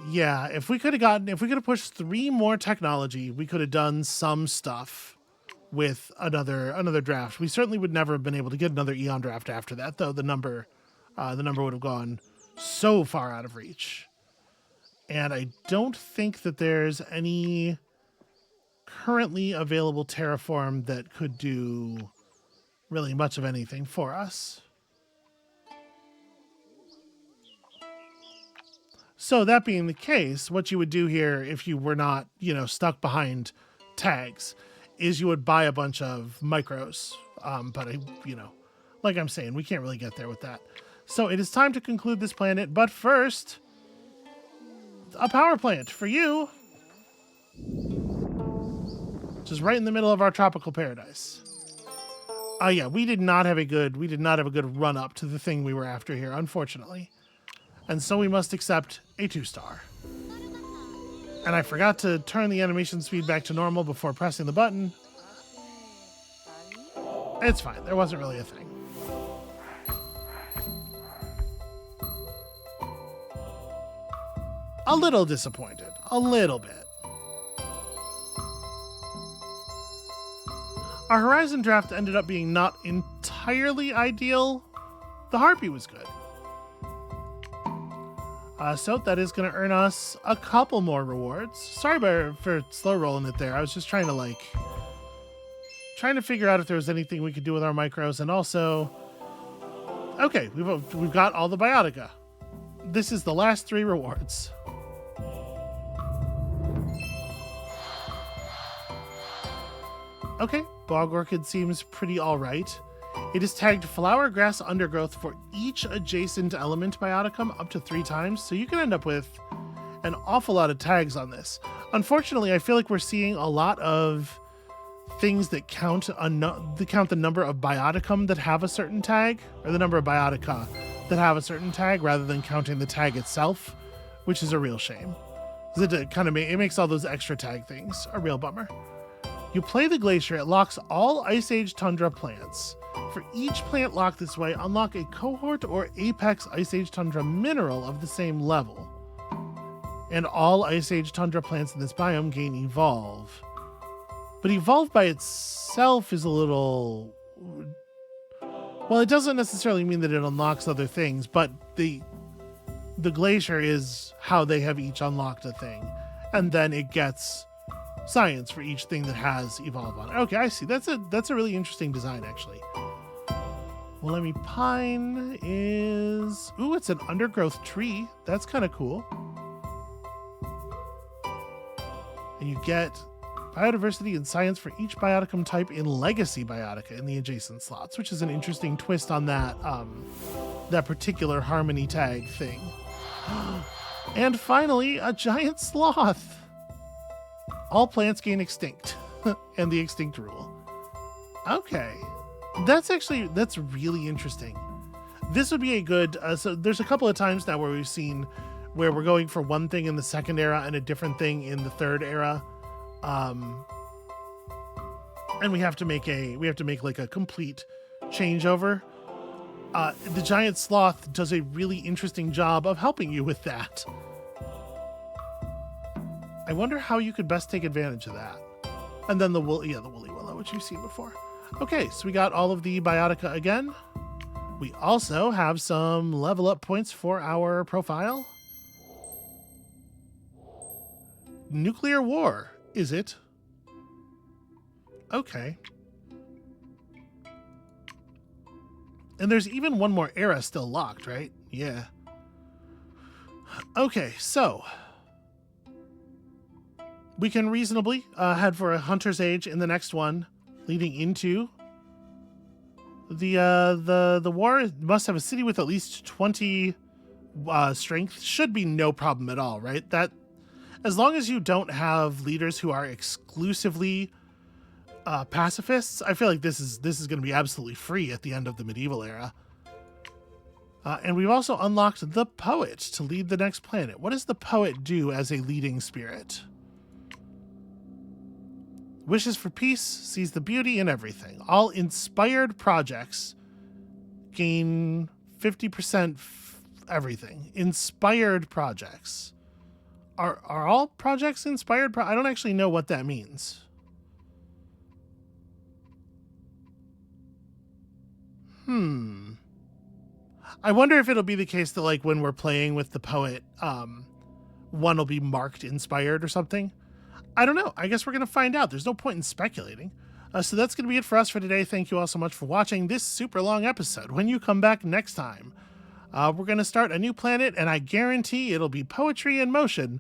Yeah, if we could have pushed 3 more technology, we could have done some stuff with another draft. We certainly would never have been able to get another Eon draft after that, though. The number would have gone so far out of reach. And I don't think that there's any currently available terraform that could do really much of anything for us. So that being the case, what you would do here if you were not, stuck behind tags is you would buy a bunch of micros. But like I'm saying, we can't really get there with that. So it is time to conclude this planet, but first, a power plant for you. Just right in the middle of our tropical paradise. Yeah, we did not have a good run up to the thing we were after here, unfortunately. And so we must accept a 2-star. And I forgot to turn the animation speed back to normal before pressing the button. It's fine. There wasn't really a thing. A little disappointed. A little bit. Our Horizon draft ended up being not entirely ideal. The Harpy was good. So that is going to earn us a couple more rewards. Sorry for slow rolling it there. I was just trying to figure out if there was anything we could do with our micros, and also, okay, we've got all the biotica. This is the last 3 rewards. Okay, Bog Orchid seems pretty alright. It is tagged flower, grass, undergrowth for each adjacent element bioticum up to 3 times, so you can end up with an awful lot of tags on this. Unfortunately, I feel like we're seeing a lot of things that count the number of bioticum that have a certain tag, or the number of biotica that have a certain tag, rather than counting the tag itself, which is a real shame. It makes all those extra tag things a real bummer. You play the Glacier, it locks all Ice Age Tundra plants. For each plant locked this way, unlock a cohort or apex Ice Age Tundra mineral of the same level. And all Ice Age Tundra plants in this biome gain Evolve. But Evolve by itself is a little... Well, it doesn't necessarily mean that it unlocks other things, but the Glacier is how they have each unlocked a thing. And then it gets science for each thing that has Evolve on it. Okay, I see. That's a really interesting design, actually. Well, let me Pine is... Ooh, it's an undergrowth tree. That's kind of cool. And you get biodiversity and science for each bioticum type in Legacy Biotica in the adjacent slots, which is an interesting twist on that particular Harmony tag thing. And finally, a giant sloth. All plants gain extinct, and the extinct rule. Okay, that's really interesting. This would be a good, so there's a couple of times now where we've seen where we're going for one thing in the second era and a different thing in the third era. And we have to make like a complete changeover. The giant sloth does a really interesting job of helping you with that. I wonder how you could best take advantage of that. And then the woolly willow, which you've seen before. Okay, so we got all of the biotica again. We also have some level up points for our profile. Nuclear war, is it? Okay. And there's even one more era still locked, right? Yeah. Okay, so we can reasonably head for a Hunter's Age in the next one, leading into the war. It must have a city with at least 20 strength. Should be no problem at all, right? That, as long as you don't have leaders who are exclusively pacifists, I feel like this is going to be absolutely free at the end of the medieval era. And we've also unlocked the poet to lead the next planet. What does the poet do as a leading spirit? Wishes for peace, sees the beauty in everything. All inspired projects gain 50% everything. Inspired projects. Are all projects inspired? I don't actually know what that means. I wonder if it'll be the case that, like, when we're playing with the poet, one will be marked inspired or something. I don't know. I guess we're going to find out. There's no point in speculating. So that's going to be it for us for today. Thank you all so much for watching this super long episode. When you come back next time, we're going to start a new planet, and I guarantee it'll be poetry in motion.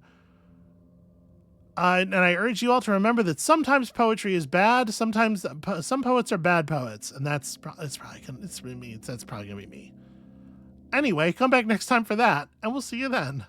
And I urge you all to remember that sometimes poetry is bad. Sometimes some poets are bad poets, and that's probably going to be me. Anyway, come back next time for that, and we'll see you then.